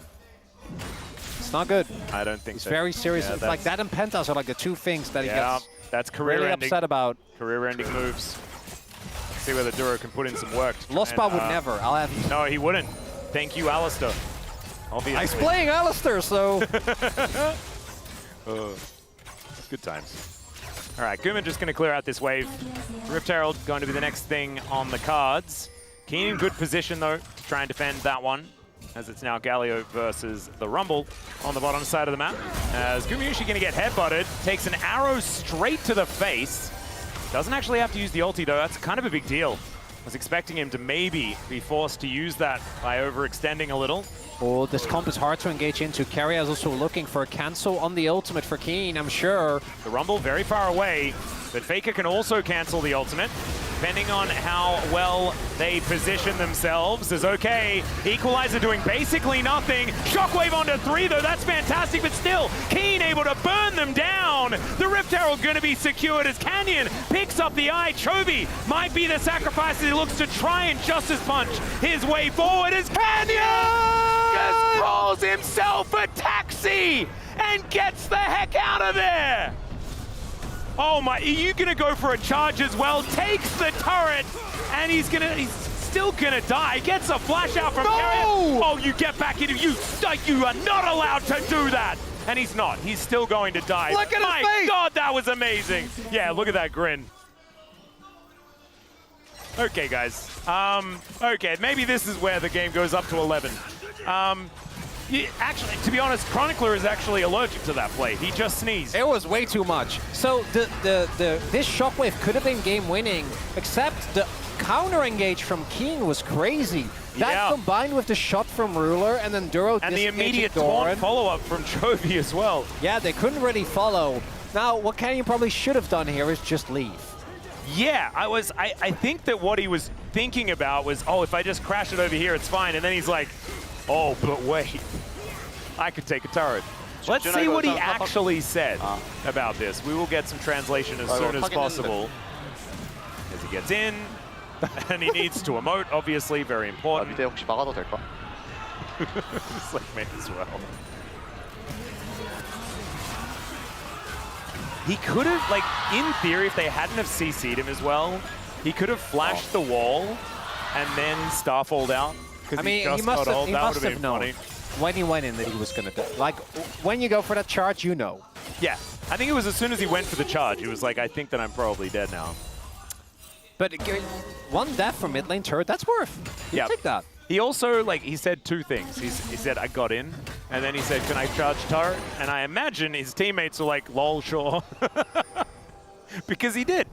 It's not good. I don't think It's that- very serious. yeah, It's like that and Pentas are like the two things that he Yeah, gets that's really career-ending. upset about. Career-ending moves. Let's see whether Duro can put in some work. to try Lostpa and, would never. I'll have you. No, he wouldn't. Thank you, Alistair. Obviously. He's playing Alistair, so. Good times. All right, Guman just going to clear out this wave. Rift Herald going to be the next thing on the cards. Keen in good position, though, to try and defend that one, as it's now Galio versus the Rumble on the bottom side of the map. As Gumayushi going to get headbutted, takes an arrow straight to the face. Doesn't actually have to use the ulti, though. That's kind of a big deal. I was expecting him to maybe be forced to use that by overextending a little. Oh, this comp is hard to engage into. Keria is also looking for a cancel on the ultimate for Keen, I'm sure. The Rumble very far away, but Faker can also cancel the ultimate. Depending on how well they position themselves is okay. Equalizer doing basically nothing. Shockwave onto 3 though, that's fantastic, but still, Keen able to burn them down. The Rift Herald gonna be secured as Canyon picks up the eye. Chovy might be the sacrifice as he looks to try and Justice Punch his way forward as Canyon just calls himself a taxi and gets the heck out of there. Oh my, are you gonna go for a charge as well? Takes the turret, and he's still gonna die. Gets a flash out from Carrier. Oh, you get back in, you are not allowed to do that. And he's not, he's still going to die. Look at his My face! God, that was amazing. Yeah, look at that grin. Okay, guys. Okay, maybe this is where the game goes up to 11. Yeah, actually, to be honest, Chronicler is actually allergic to that play. He just sneezed. It was way too much. So this shockwave could have been game winning, except the counter engage from Keen was crazy. That Yeah. combined with the shot from Ruler and then Duro And the disengaging immediate Doran. taunt follow-up from Chovy as well. Yeah, they couldn't really follow. Now, what Canyon probably should have done here is just leave. Yeah, I think that what he was thinking about was, oh, if I just crash it over here, it's fine. And then he's like, oh, but wait, I could take a turret. Let's see what he actually said about this. We will get some translation as soon as possible. As he gets in, and he needs to emote, obviously, very important. 미대 혹시 막아도 될까? It's like, may as well. He could have, like, in theory, if they hadn't have CC'd him as well, he could have flashed the wall and then Starfalled out. I mean, he must have known funny. when he went in that he was going to die. Like, when you go for that charge, you know. Yeah, I think it was as soon as he went for the charge, he was like, I think that I'm probably dead now. But one death from mid lane turret, that's worth. You Yeah. take that. He also, like, he said two things. He said, I got in, and then he said, can I charge turret? And I imagine his teammates were like, lol, sure. Because he did.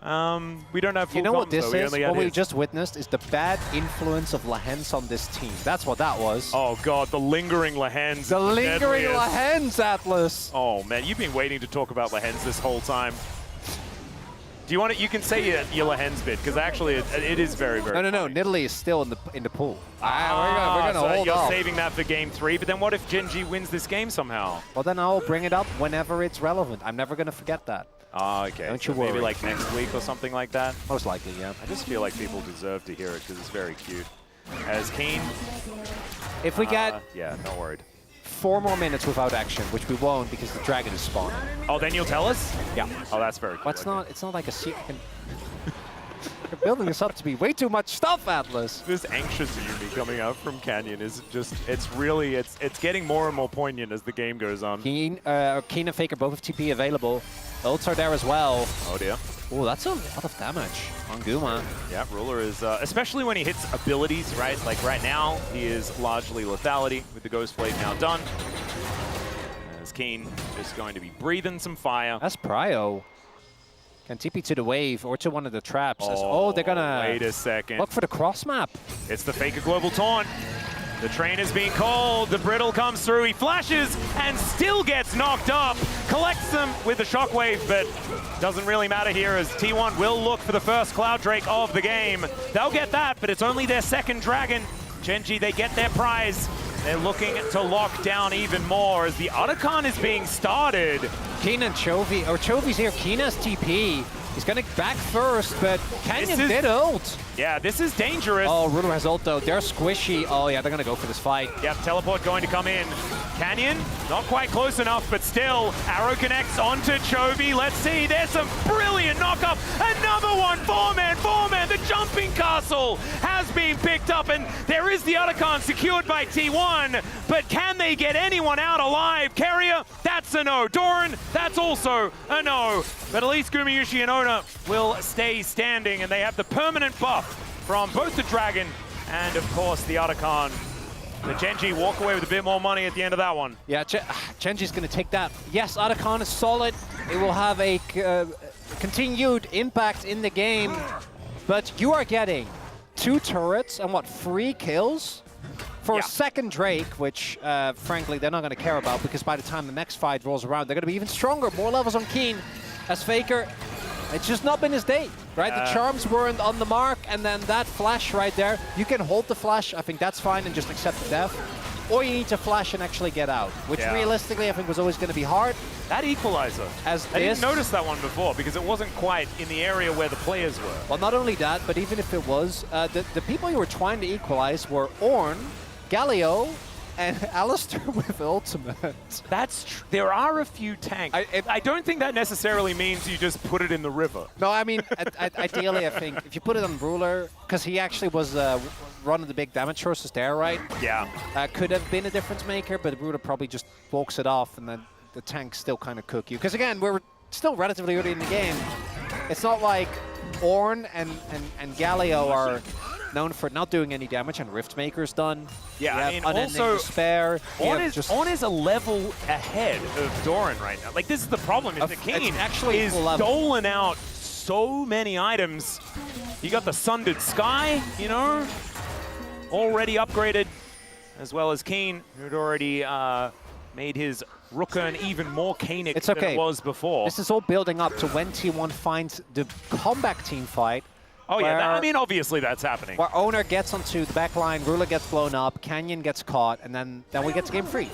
We don't have full You know what comms, this though. We is? only had What we his. just witnessed is the bad influence of Lahens on this team. That's what that was. Oh, God, the lingering Lahens. The lingering deadliest. Lahens, Atlas. Oh, man, you've been waiting to talk about Lahens this whole time. Do you want it? You can say your Lahens bit, because actually it is very, very No, funny. Nidalee is still in the pool. We're So gonna hold you're off. saving that for game 3, but then what if GENG wins this game somehow? Well, then I'll bring it up whenever it's relevant. I'm never gonna forget that. Oh, okay. Don't So you maybe worry. like next week or something like that. Most likely, yeah. I just feel like people deserve to hear it because it's very cute. As Keen, If we get yeah, not worried. 4 more minutes without action, which we won't because the dragon is spawned. Oh, then you'll tell us? Yeah. Oh, that's very cool. But it's not like a secret. You're building this up to be way too much stuff, Atlas. This anxious Yumi coming out from Canyon is just, it's really, it's getting more and more poignant as the game goes on. Keen and Faker both have TP available. Ults are there as well. Oh dear. Oh, that's a lot of damage on Guma. Yeah, Ruler is, especially when he hits abilities, right? Like right now, he is largely lethality with the Ghost Blade now done. As Keen just going to be breathing some fire. That's Prio. And TP to the wave or to one of the traps. Oh, they're gonna wait a second. look for the cross map. It's the Faker Global Taunt. The train is being called. The Brittle comes through. He flashes and still gets knocked up. Collects them with the Shockwave, but doesn't really matter here as T1 will look for the first Cloud Drake of the game. They'll get that, but it's only their second Dragon. GENG, they get their prize. They're looking to lock down even more as the Otacon is being started. Keen and Chovy, or Chovy's here. Keen has TP. He's gonna back first, but Canyon did ult. Yeah, this is dangerous. Oh, Ruler has ult though. They're squishy. Oh yeah, they're gonna go for this fight. Yep, teleport going to come in. Canyon, not quite close enough, but still, Arrow connects onto Chovy. Let's see, there's some brilliant knock-up. Another one, four-man. The jumping castle has been picked up, and there is the Otacon secured by T1, but can they get anyone out alive? Carrier, that's a no. Doran, that's also a no. But at least Gumayushi and Ona will stay standing, and they have the permanent buff from both the Dragon and, of course, the Otacon. The GENG walk away with a bit more money at the end of that one. Yeah, GENG's going to take that. Yes, Otacon is solid. It will have a continued impact in the game. But you are getting 2 turrets and, what, 3 kills? For a second Drake, which, frankly, they're not going to care about because by the time the next fight rolls around, they're going to be even stronger. More levels on Keen. As Faker, it's just not been his day, right? The charms weren't on the mark, and then that flash right there, you can hold the flash, I think that's fine, and just accept the death. Or you need to flash and actually get out, which realistically I think was always going to be hard. That equalizer, I didn't notice that one before because it wasn't quite in the area where the players were. Well, not only that, but even if it was, the people you were trying to equalize were Ornn, Galio, and Alistar with ultimate. That's true. There are a few tanks. I don't think that necessarily means you just put it in the river. No, I mean, ideally, I think if you put it on Ruler, because he actually was running the big damage sources there, right? Yeah. Could have been a difference maker, but Ruler probably just walks it off, and then the tanks still kind of cook you. Because again, we're still relatively early in the game. It's not like Ornn and Galio are known for not doing any damage, and Riftmaker's done. Yeah, I mean, also, Ornn is a level ahead of Doran right now. Like, this is the problem, is that Keen is doling out so many items. You got the Sundered Sky, you know, already upgraded, as well as Keen, who'd already made his Rookern even more Kanic than it was before. This is all building up to when T1 finds the comeback team fight. Oh yeah, I mean, obviously that's happening. Where Owner gets onto the back line, Ruler gets blown up, Canyon gets caught, and then we get to game 3.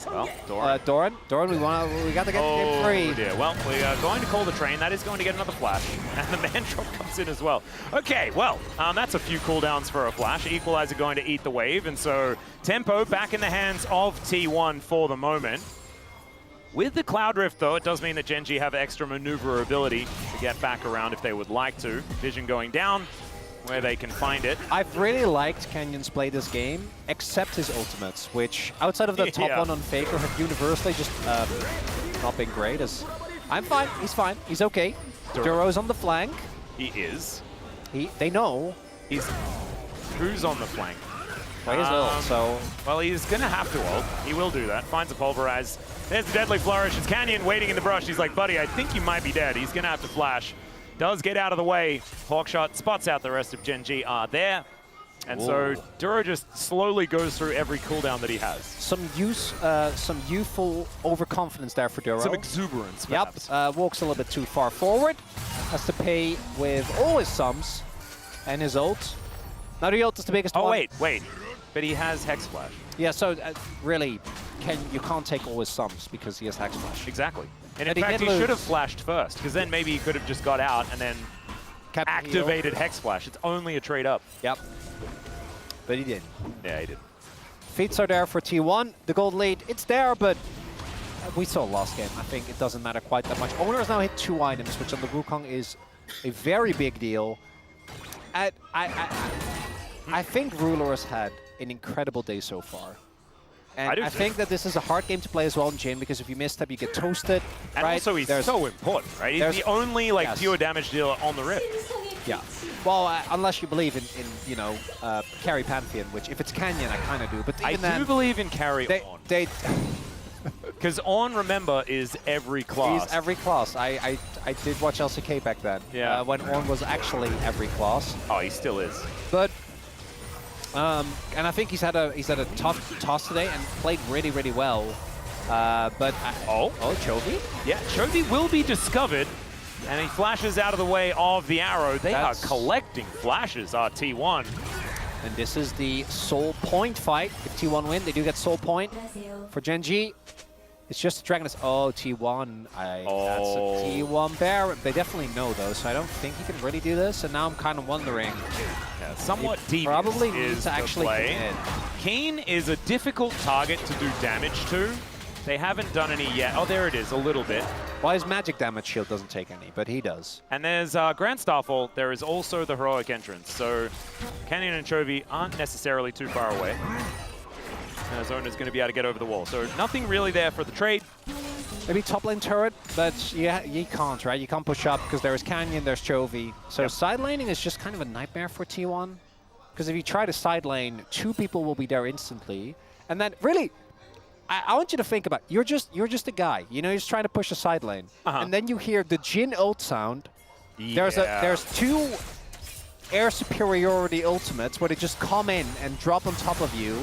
Well, Doran, we got to get to game 3. Oh dear. Well, we are going to call the train. That is going to get another flash, and the man drop comes in as well. Okay, well, that's a few cooldowns for a flash. Equalizer going to eat the wave, and so tempo back in the hands of T1 for the moment. With the Cloud Rift, though, it does mean that GENG have extra maneuverability to get back around if they would like to. Vision going down where they can find it. I've really liked Canyon's play this game, except his ultimates, which, outside of the top one on Faker, have universally just not been great. I'm fine. He's fine. He's okay. Duro's on the flank. He is. They know. Who's on the flank? Play his ult, so... Well, he's going to have to ult. He will do that. Finds a Pulverize. There's the Deadly Flourish. It's Canyon waiting in the brush. He's like, buddy, I think you might be dead. He's going to have to flash. Does get out of the way. Hawkshot spots out the rest of GENG are there. And so Duro just slowly goes through every cooldown that he has. Some youthful overconfidence there for Duro. Some exuberance, perhaps. Yep, walks a little bit too far forward. Has to pay with all his sums and his ult. Now the ult is the biggest one. Oh, wait. But he has Hex Flash. Yeah, so really, you can't take all his sums because he has Hex Flash. Exactly. And in fact, he should have flashed first, because then maybe he could have just got out and then activated Hex Flash. It's only a trade up. Yep. But he didn't. Yeah, he did. Feats are there for T1. The gold lead, it's there, but we saw last game. I think it doesn't matter quite that much. Owner has now hit 2 items, which on the Wukong is a very big deal. I think Ruler has had an incredible day so far. And I think that this is a hard game to play as well in Jin, because if you misstep, you get toasted. And right? also, he's so important, right? He's the only pure damage dealer on the Rift. Yeah. Well, unless you believe in you know, carry Pantheon, which if it's Canyon, I kind of do. But even I do believe in carry on. Because On, remember, is every class. He's every class. I did watch LCK back then. Yeah. When On was actually every class. Oh, he still is. But and I think he's had a tough toss today and played really, really well. Oh, Chovy? Yeah, Chovy will be discovered, and he flashes out of the way of the arrow. They are collecting flashes, T1. And this is the soul point fight. If T1 win, they do get soul point. For GENG, it's just a Dragoness. Oh, T1. That's a T1 bear. They definitely know, though, so I don't think he can really do this. And now I'm kind of wondering. Yeah, somewhat deep Probably is needs to actually play. commit. Keen is a difficult target to do damage to. They haven't done any yet. Oh, there it is, a little bit. Well, his magic damage shield doesn't take any, but he does. And there's Grand Starfall. There is also the heroic entrance. So Canyon and Chovy aren't necessarily too far away. Zona's going to be able to get over the wall. So nothing really there for the trade. Maybe top lane turret, but yeah, you can't, right? You can't push up because there is Canyon, there's Chovy. So side laning is just kind of a nightmare for T1. Because if you try to side lane, 2 people will be there instantly. And then, really, I want you to think about, you're just a guy, you know, you're just trying to push a side lane. And then you hear the Jhin ult sound. Yeah. There's 2 air superiority ultimates where they just come in and drop on top of you.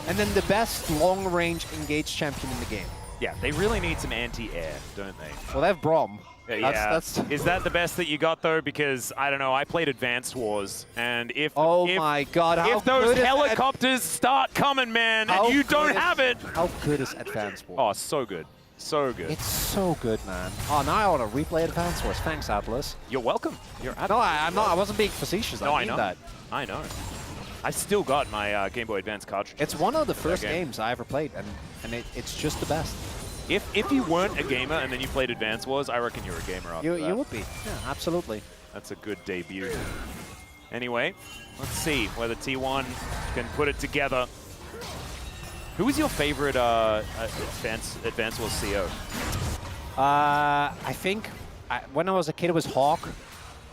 And then the best long-range engaged champion in the game. Yeah, they really need some anti-air, don't they? Well, they have Braum. Yeah. Is that the best that you got, though? Because, I don't know, I played Advanced Wars, and if my God, if those helicopters start coming, man, and you don't have it... How good is Advanced Wars? Oh, so good. So good. It's so good, man. Oh, now I want to replay Advanced Wars. Thanks, Atlas. You're welcome. No, I'm not. I wasn't being facetious. No, I mean know. that. I know. I still got my Game Boy Advance cartridge. It's one of the first games I ever played, and it's just the best. If you weren't a gamer and then you played Advance Wars, I reckon you're a gamer after that. You would be. Yeah, absolutely. That's a good debut. Anyway, let's see whether T1 can put it together. Who was your favorite Advance Wars CO? I think when I was a kid, it was Hawk,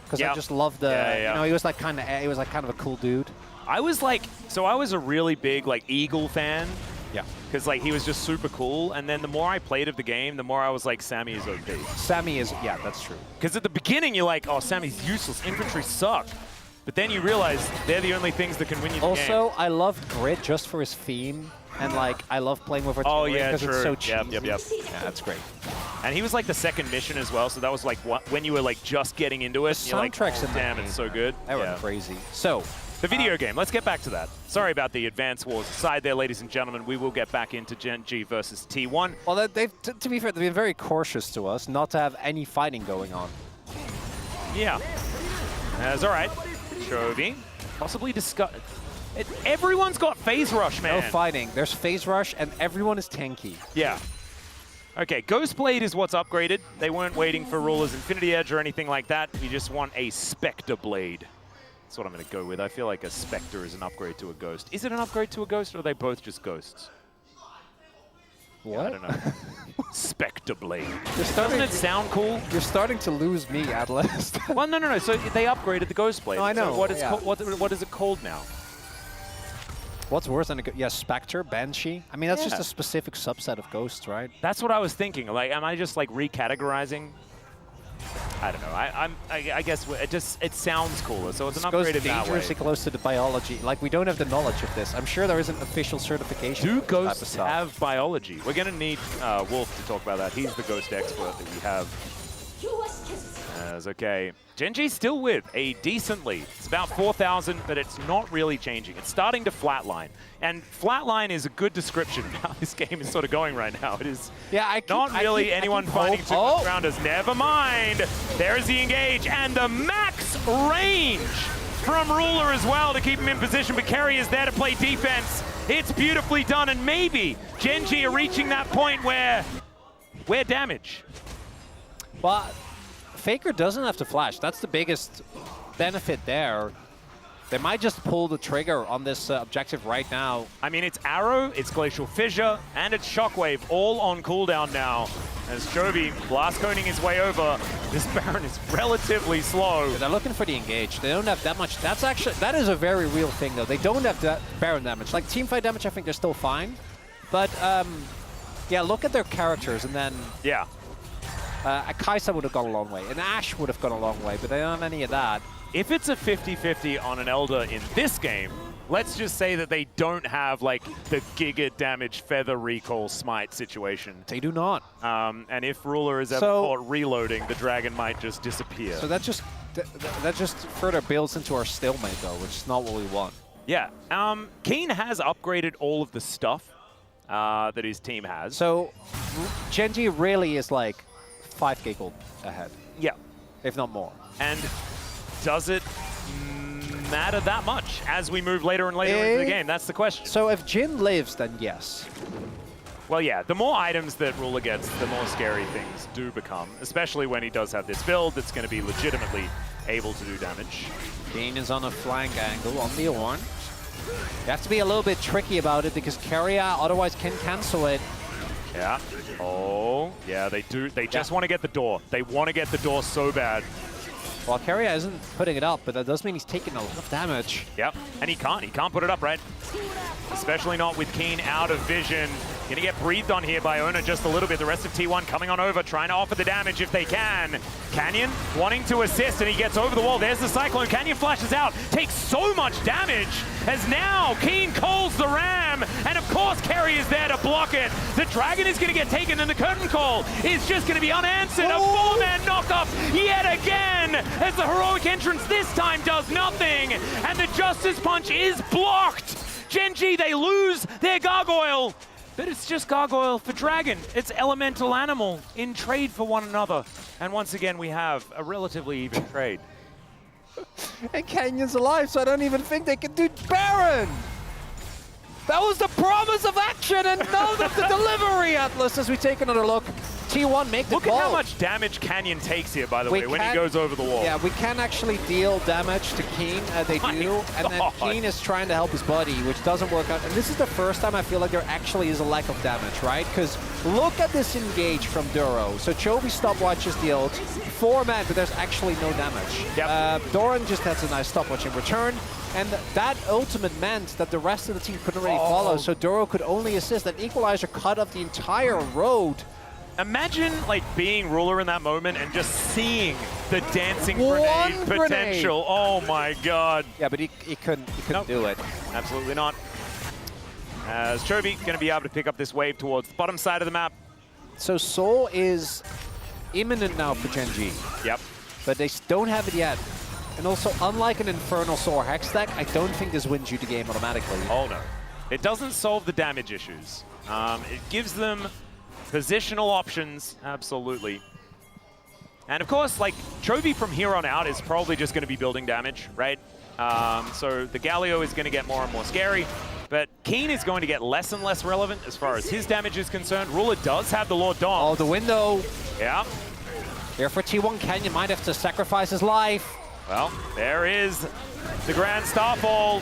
because I just loved the. You know, he was like kind of a cool dude. I was like, so I was a really big like Eagle fan. Yeah. Because like he was just super cool, and then the more I played of the game, the more I was like, Sammy is OP. Sammy is, yeah, that's true. Because at the beginning you're like, oh, Sammy's useless, infantry suck. But then you realize they're the only things that can win you the game. Also, I love Grit just for his theme, and like I love playing with artillery because it's so cheesy. Yep. Yeah, that's great. And he was like the second mission as well, so that was like when you were like just getting into it. The and you're like, soundtracks in damn, it's so good. They were crazy. So. The video game, let's get back to that. Sorry about the Advance Wars aside there, ladies and gentlemen. We will get back into GENG versus T1. Well, to be fair, they've been very cautious to us not to have any fighting going on. Yeah. That's all right. Chovy, possibly discuss. Everyone's got phase rush, man. No fighting. There's phase rush, and everyone is tanky. Yeah. Okay, Ghost Blade is what's upgraded. They weren't waiting for Ruler's Infinity Edge or anything like that. You just want a Spectre Blade. That's what I'm going to go with. I feel like a Spectre is an upgrade to a Ghost. Is it an upgrade to a Ghost, or are they both just Ghosts? What? Yeah, I don't know. Spectre Blade. Doesn't it sound cool? You're starting to lose me, Atlas. Well, no. So they upgraded the Ghost Blade. No, I know. So what is it called now? What's worse than a Spectre, Banshee? I mean, that's just a specific subset of ghosts, right? That's what I was thinking. Like, am I just like recategorizing? I don't know. I guess it sounds cooler, so it's an upgrade in that way. Goes dangerously close to the biology. Like, we don't have the knowledge of this. I'm sure there isn't official certification. Do ghosts have biology? We're going to need Wolf to talk about that. He's the ghost expert that we have. Okay. GENG's still with a decent lead. It's about 4,000, but it's not really changing. It's starting to flatline. And flatline is a good description of how this game is sort of going right now. It is not really anyone finding too much around us. Never mind. There's the engage and the max range from Ruler as well to keep him in position. But Kerry is there to play defense. It's beautifully done. And maybe GENG are reaching that point where damage. Well, Faker doesn't have to flash. That's the biggest benefit there. They might just pull the trigger on this objective right now. I mean, it's Arrow, it's Glacial Fissure, and it's Shockwave all on cooldown now. As Chovy blast coning his way over, this Baron is relatively slow. They're looking for the engage. They don't have that much. That is a very real thing, though. They don't have that Baron damage. Like, teamfight damage, I think they're still fine. But Yeah, look at their characters, and then Yeah. a Kai'Sa would have gone a long way. An Ashe would have gone a long way, but they don't have any of that. If it's a 50-50 on an Elder in this game, let's just say that they don't have like the giga damage feather recall smite situation. They do not. And if Ruler is ever So- caught reloading, the dragon might just disappear. So that just further builds into our stalemate, though, which is not what we want. Yeah. Keen has upgraded all of the stuff that his team has. So GENG really is like 5k gold ahead, Yeah. if not more. And does it matter that much as we move later and later into the game? That's the question. So if Jin lives, then yes. Well, yeah, the more items that Ruler gets, the more scary things do become, especially when he does have this build that's going to be legitimately able to do damage. Keen is on a flank angle on the horn. You have to be a little bit tricky about it because Keria otherwise can cancel it. Yeah. Oh, yeah, they do. They just want to get the door. They want to get the door so bad. Well, Keria isn't putting it up, but that does mean he's taking a lot of damage. Yep, and he can't. He can't put it up, right? Especially not with Keen out of vision. Gonna get breathed on here by Ona just a little bit. The rest of T1 coming on over, trying to offer the damage if they can. Canyon wanting to assist, and he gets over the wall. There's the Cyclone. Canyon flashes out, takes so much damage, as now Keen calls the Ram, and of course Kerry is there to block it. The Dragon is gonna get taken, and the Curtain Call is just gonna be unanswered. A four-man knock-up yet again, as the heroic entrance this time does nothing, and the Justice Punch is blocked. GENG, they lose their Gargoyle. But it's just Gargoyle for Dragon. It's Elemental Animal in trade for one another. And once again, we have a relatively even trade. And Canyon's alive, so I don't even think they can do Baron! That was the promise of action, and now that's the delivery, Atlas, as we take another look. T1 make the Look call. at how much damage Canyon takes here, by the way, when he can- goes over the wall. Yeah, we can actually deal damage to Keen, they My do, and then God. Keen is trying to help his buddy, which doesn't work out. And this is the first time I feel like there actually is a lack of damage, right? Because look at this engage from Duro. So Chovy stopwatches the ult, 4 men, but there's actually no damage. Yep. Doran just has a nice stopwatch in return, and that ultimate meant that the rest of the team couldn't really follow, so Duro could only assist. That Equalizer cut off the entire road. Imagine like being Ruler in that moment and just seeing the dancing One grenade grenade. potential. Oh my God. Yeah, but he couldn't Nope. do it. Absolutely not. As Chovy going to be able to pick up this wave towards the bottom side of the map. So Soul is imminent now for GENG, Yep. but they don't have it yet. And also, unlike an Infernal Soul Hex deck, I don't think this wins you the game automatically. Oh no. It doesn't solve the damage issues. It gives them positional options, absolutely. And of course, like, Chovy from here on out is probably just going to be building damage, right? So the Galio is going to get more and more scary, but Keen is going to get less and less relevant as far as his damage is concerned. Ruler does have the Lord Dom. Oh, the window. Yeah. Here for T1, Canyon might have to sacrifice his life. Well, there is the Grand Starfall.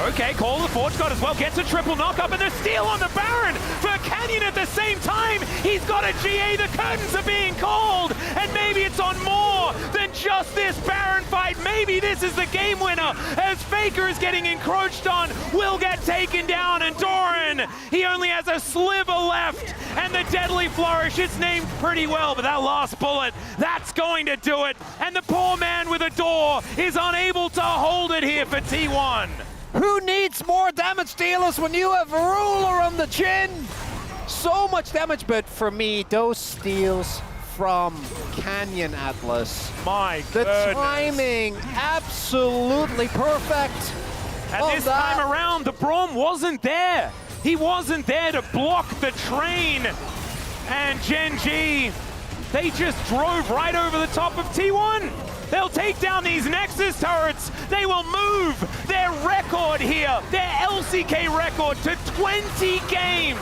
Okay, Call of the Forge God as well, gets a triple knock-up, and the steal on the Baron for Canyon at the same time. He's got a GA, the curtains are being called, and maybe it's on more than just this Baron fight. Maybe this is the game winner, as Faker is getting encroached on, will get taken down, and Doran, he only has a sliver left, and the Deadly Flourish, it's named pretty well, but that last bullet, that's going to do it, and the poor man with a door is unable to hold it here for T1. Who needs more damage dealers when you have Ruler on the chin? So much damage, but for me, those steals from Canyon Atlas. My The goodness. timing, absolutely perfect. And on this that. time around, the Braum wasn't there. He wasn't there to block the train. And GENG, they just drove right over the top of T1. They'll take down these Nexus turrets. They will move their record here, their LCK record, to 20 games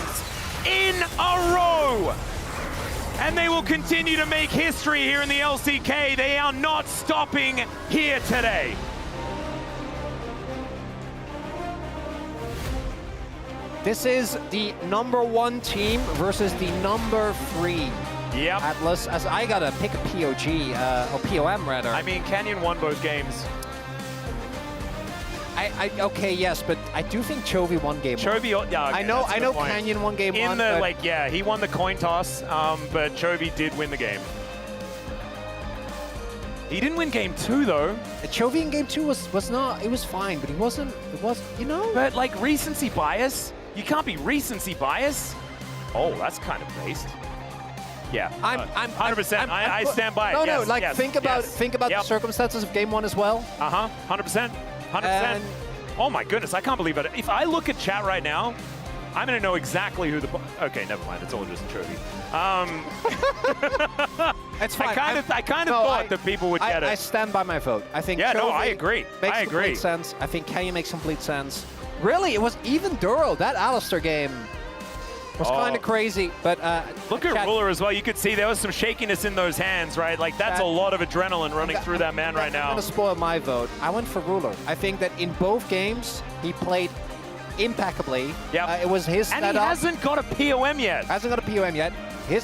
in a row. And they will continue to make history here in the LCK. They are not stopping here today. This is the #1 team versus the #3 Yep. Atlas, as I gotta pick a POG, or POM rather. I mean, Canyon won both games. Okay, yes, but I do think Chovy won game one. Chovy, yeah, okay, I know that's a good point. Canyon won game one. In the, but yeah, he won the coin toss, but Chovy did win the game. He didn't win game 2, though. Chovy in game 2 was not, it was fine, but he wasn't, you know? But, like, recency bias? You can't be recency bias. Oh, that's kind of based. Yeah, I'm 100%. I stand by it. No, yes, no, like yes, think about yes. the circumstances of game 1 as well. 100%. 100%. And- Oh my goodness, I can't believe it. If I look at chat right now, I'm gonna know exactly who the. Okay, never mind. It's all just Chovy. It's fine. I kind of thought that people would get it. I stand by my vote. I think. Yeah, Chovy no, I agree. Makes I agree. complete sense. I think Canyon makes complete sense. Really, it was even Duro. That Alistair game was kind of crazy, but look at Ruler as well. You could see there was some shakiness in those hands, right? Like that's a lot of adrenaline running through that man right now. I'm gonna spoil my vote. I went for Ruler. I think that in both games he played impeccably. Yeah, it was his and setup. he hasn't got a POM yet. Hasn't got a POM yet.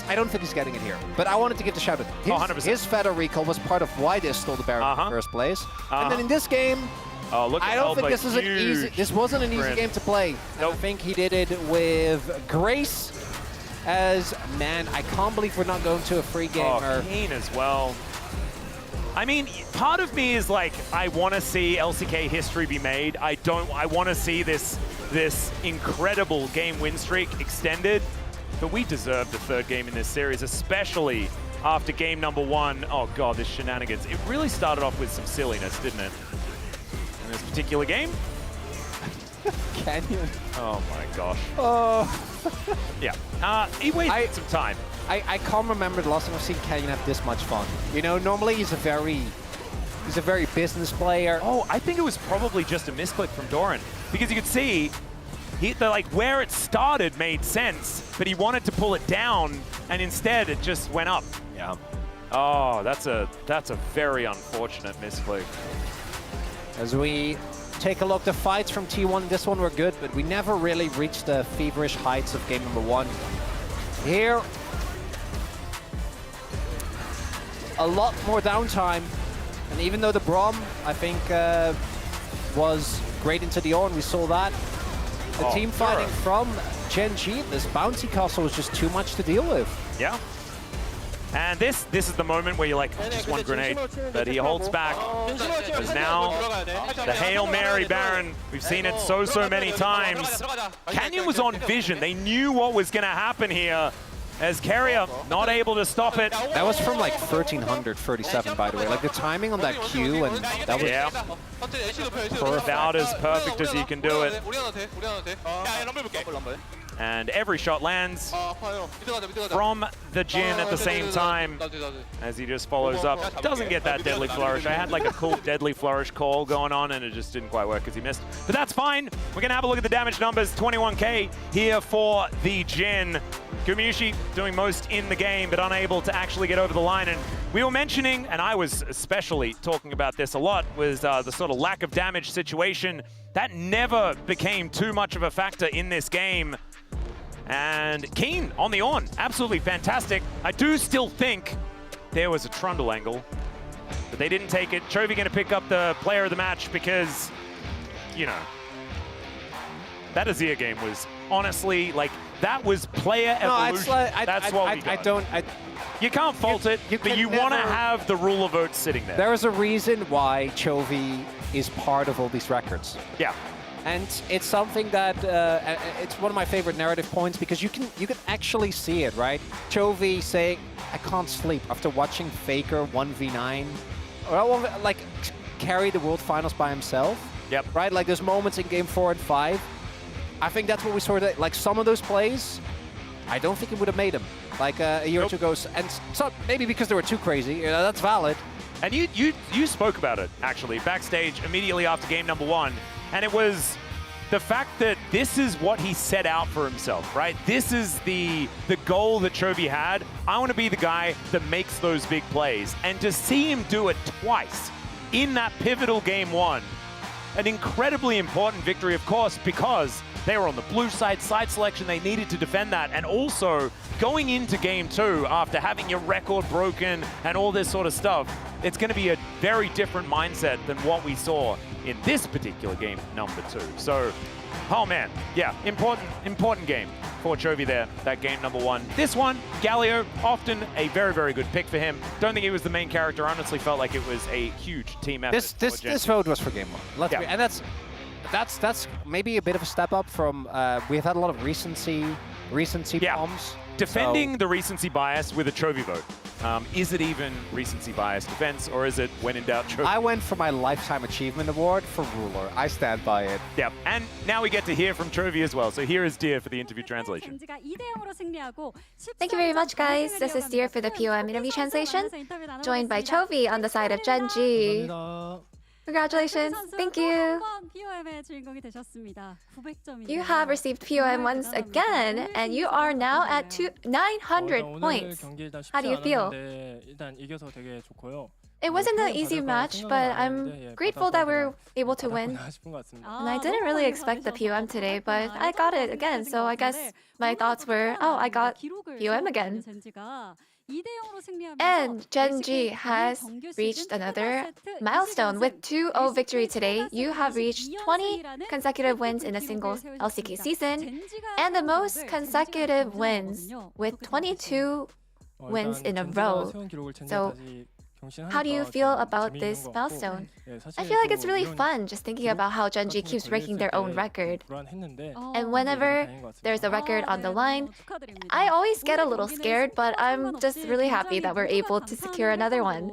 I don't think he's getting it here. But I wanted to give the shout out. 100%. His Feta recall was part of why they stole the Baron in the first place. And then in this game, oh, look at I don't think Elba, this is an easy. This wasn't an easy game to play. Nope. I think he did it with grace. As man, I can't believe we're not going to a free game. Oh, Kane as well. I mean, part of me is like, I want to see LCK history be made. I want to see this incredible game win streak extended. But we deserve the third game in this series, especially after game number 1. Oh god, this shenanigans. It really started off with some silliness, didn't it? In this particular game. Canyon. Oh my gosh. Oh. Yeah. He wasted some time. I can't remember the last time I've seen Canyon have this much fun. You know, normally he's a very business player. Oh, I think it was probably just a misclick from Doran. Because you could see, like where it started made sense, but he wanted to pull it down, and instead it just went up. Yeah. Oh, that's a very unfortunate misclick. As we take a look, the fights from T1, this one were good, but we never really reached the feverish heights of game number 1. Here, a lot more downtime, and even though the Brom, I think, was great into the on, we saw that. The team fighting from GENG, this bouncy castle was just too much to deal with. Yeah. And this is the moment where you're like, oh, just one grenade, but he holds back. Because now, the Hail Mary Baron, we've seen it so many times. Canyon was on vision. They knew what was going to happen here. As Carrier not able to stop it. That was from like 1337, by the way. Like the timing on that Q, and that was about as perfect as you can do it. And every shot lands from the Jin at the same time as he just follows up. Doesn't get that Deadly Flourish. I had like a cool Deadly Flourish call going on and it just didn't quite work because he missed. But that's fine. We're going to have a look at the damage numbers. 21k here for the Jin. Gumayusi doing most in the game but unable to actually get over the line. And we were mentioning, and I was especially talking about this a lot, was the sort of lack of damage situation. That never became too much of a factor in this game. And Keen on the on, absolutely fantastic. I do still think there was a trundle angle, but they didn't take it. Chovy going to pick up the player of the match because, you know, that Azir game was honestly, like, that was player evolution. That's what we got. You can't fault it, but you want to have the ruler votes sitting there. There is a reason why Chovy is part of all these records. Yeah. And it's something that it's one of my favorite narrative points because you can actually see it, right? Chovy saying, "I can't sleep" after watching Faker 1v9, or like carry the World Finals by himself. Yep. Right? Like there's moments in Game 4 and 5. I think that's what we saw. Like some of those plays, I don't think it would have made him like a year or two ago. And so maybe because they were too crazy. You know, that's valid. And you spoke about it actually backstage immediately after game number 1. And it was the fact that this is what he set out for himself, right? This is the goal that Chovy had. I want to be the guy that makes those big plays. And to see him do it twice in that pivotal game 1, an incredibly important victory, of course, because they were on the blue side selection. They needed to defend that. And also, going into game 2, after having your record broken and all this sort of stuff, it's going to be a very different mindset than what we saw in this particular game, number 2. So, oh man, yeah, important game for Chovy there, that game number 1. This one, Galio, often a very, very good pick for him. Don't think he was the main character. Honestly felt like it was a huge team effort. This vote was for game 1. And that's maybe a bit of a step up from we've had a lot of recency bombs. Defending the recency bias with a Chovy vote. Is it even recency bias defense, or is it when in doubt Chovy? I went for my Lifetime Achievement Award for Ruler. I stand by it. Yep, and now we get to hear from Chovy as well. So here is Dear for the interview translation. Thank you very much, guys. This is Dear for the POM interview translation, joined by Chovy on the side of GENG. Congratulations. Thank you. You have received POM once again, and you are now at 900 points. How do you feel? It wasn't an easy match, but I'm grateful that we're able to win. And I didn't really expect the POM today, but I got it again, so I guess my thoughts were, oh, I got POM again. And GENG has reached another milestone. With 2-0 victory today, you have reached 20 consecutive wins in a single LCK season, and the most consecutive wins with 22 wins in a row. So how do you feel about this milestone? I feel like it's really fun just thinking about how GENG keeps breaking their own record. And whenever there's a record on the line, I always get a little scared, but I'm just really happy that we're able to secure another one.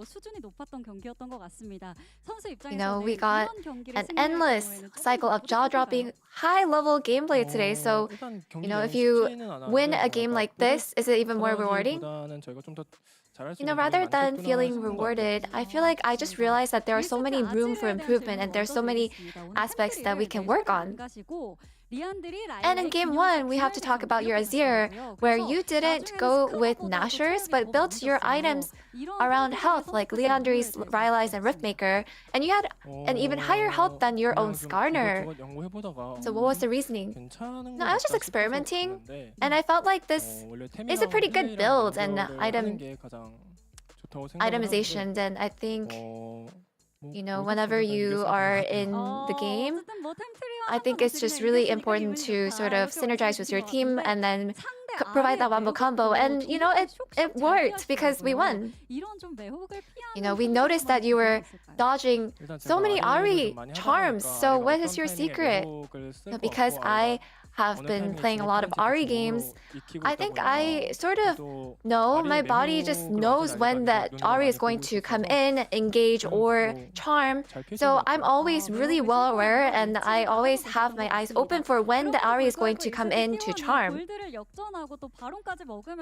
You know, we got an endless cycle of jaw-dropping, high-level gameplay today, so, you know, if you win a game like this, is it even more rewarding? You know, rather than feeling rewarded, I feel like I just realized that there are so many room for improvement and there's so many aspects that we can work on. And in game 1, we have to talk about your Azir, where you didn't go with Nashers, but built your items around health, like Leandry's, Rylai's, and Riftmaker, and you had an even higher health than your own Skarner. So what was the reasoning? No, I was just experimenting, and I felt like this is a pretty good build and itemization, and I think, you know, whenever you are in the game, I think it's just really important to sort of synergize with your team and then provide that wombo combo. And, you know, it worked because we won. You know, we noticed that you were dodging so many Ahri charms. So what is your secret? Because I have been playing a lot of Ahri games, I think I sort of know, my body just knows when that Ahri is going to come in, engage, or charm. So I'm always really well aware, and I always have my eyes open for when the Ahri is going to come in to charm.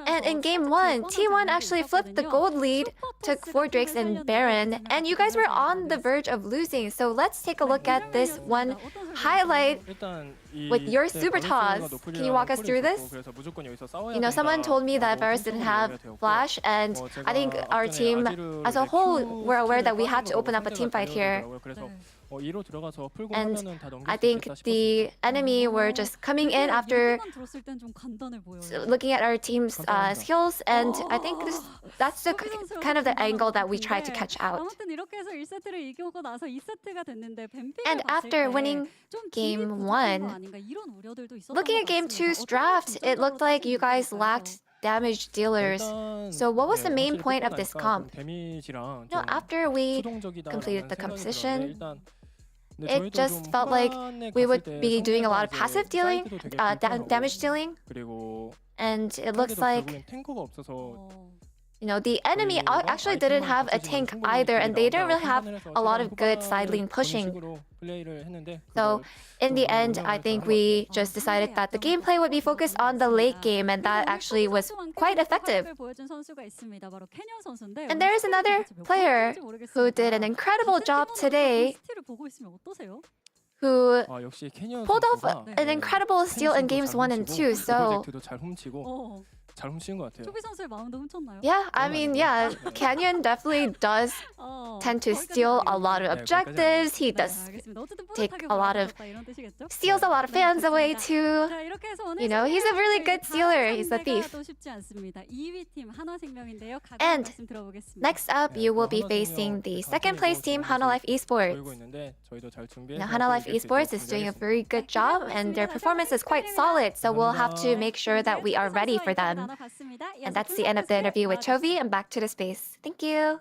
And in game 1, T1 actually flipped the gold lead, took 4 Drakes and Baron, and you guys were on the verge of losing. So let's take a look at this one highlight with your super toss. Can you walk us through this? You know, someone told me that Varus didn't have Flash, and I think our team as a whole were aware that we had to open up a team fight here. And I think the enemy were just coming in after looking at our team's skills, and I think that's the kind of the angle that we try to catch out. And after winning game 1, looking at game 2's draft, it looked like you guys lacked damage dealers. So what was the main point of this comp? No, after we completed the composition, it just felt like we would be doing a lot of passive dealing, damage dealing, and it looks like, you know, the enemy actually didn't have a tank either, and they didn't really have a lot of good side lane pushing. So in the end, I think we just decided that the gameplay would be focused on the late game, and that actually was quite effective. And there is another player who did an incredible job today, who pulled off an incredible steal in games 1 and 2. So yeah, I mean, yeah, Canyon definitely does tend to steal a lot of objectives. He does take a lot of, steals a lot of fans away too. You know, he's a really good stealer. He's a thief. And next up, you will be facing the second place team, Hana Life Esports. Now, Hana Life Esports is doing a very good job and their performance is quite solid, so we'll have to make sure that we are ready for them. And that's the end of the interview with Chovy, and back to the space. Thank you.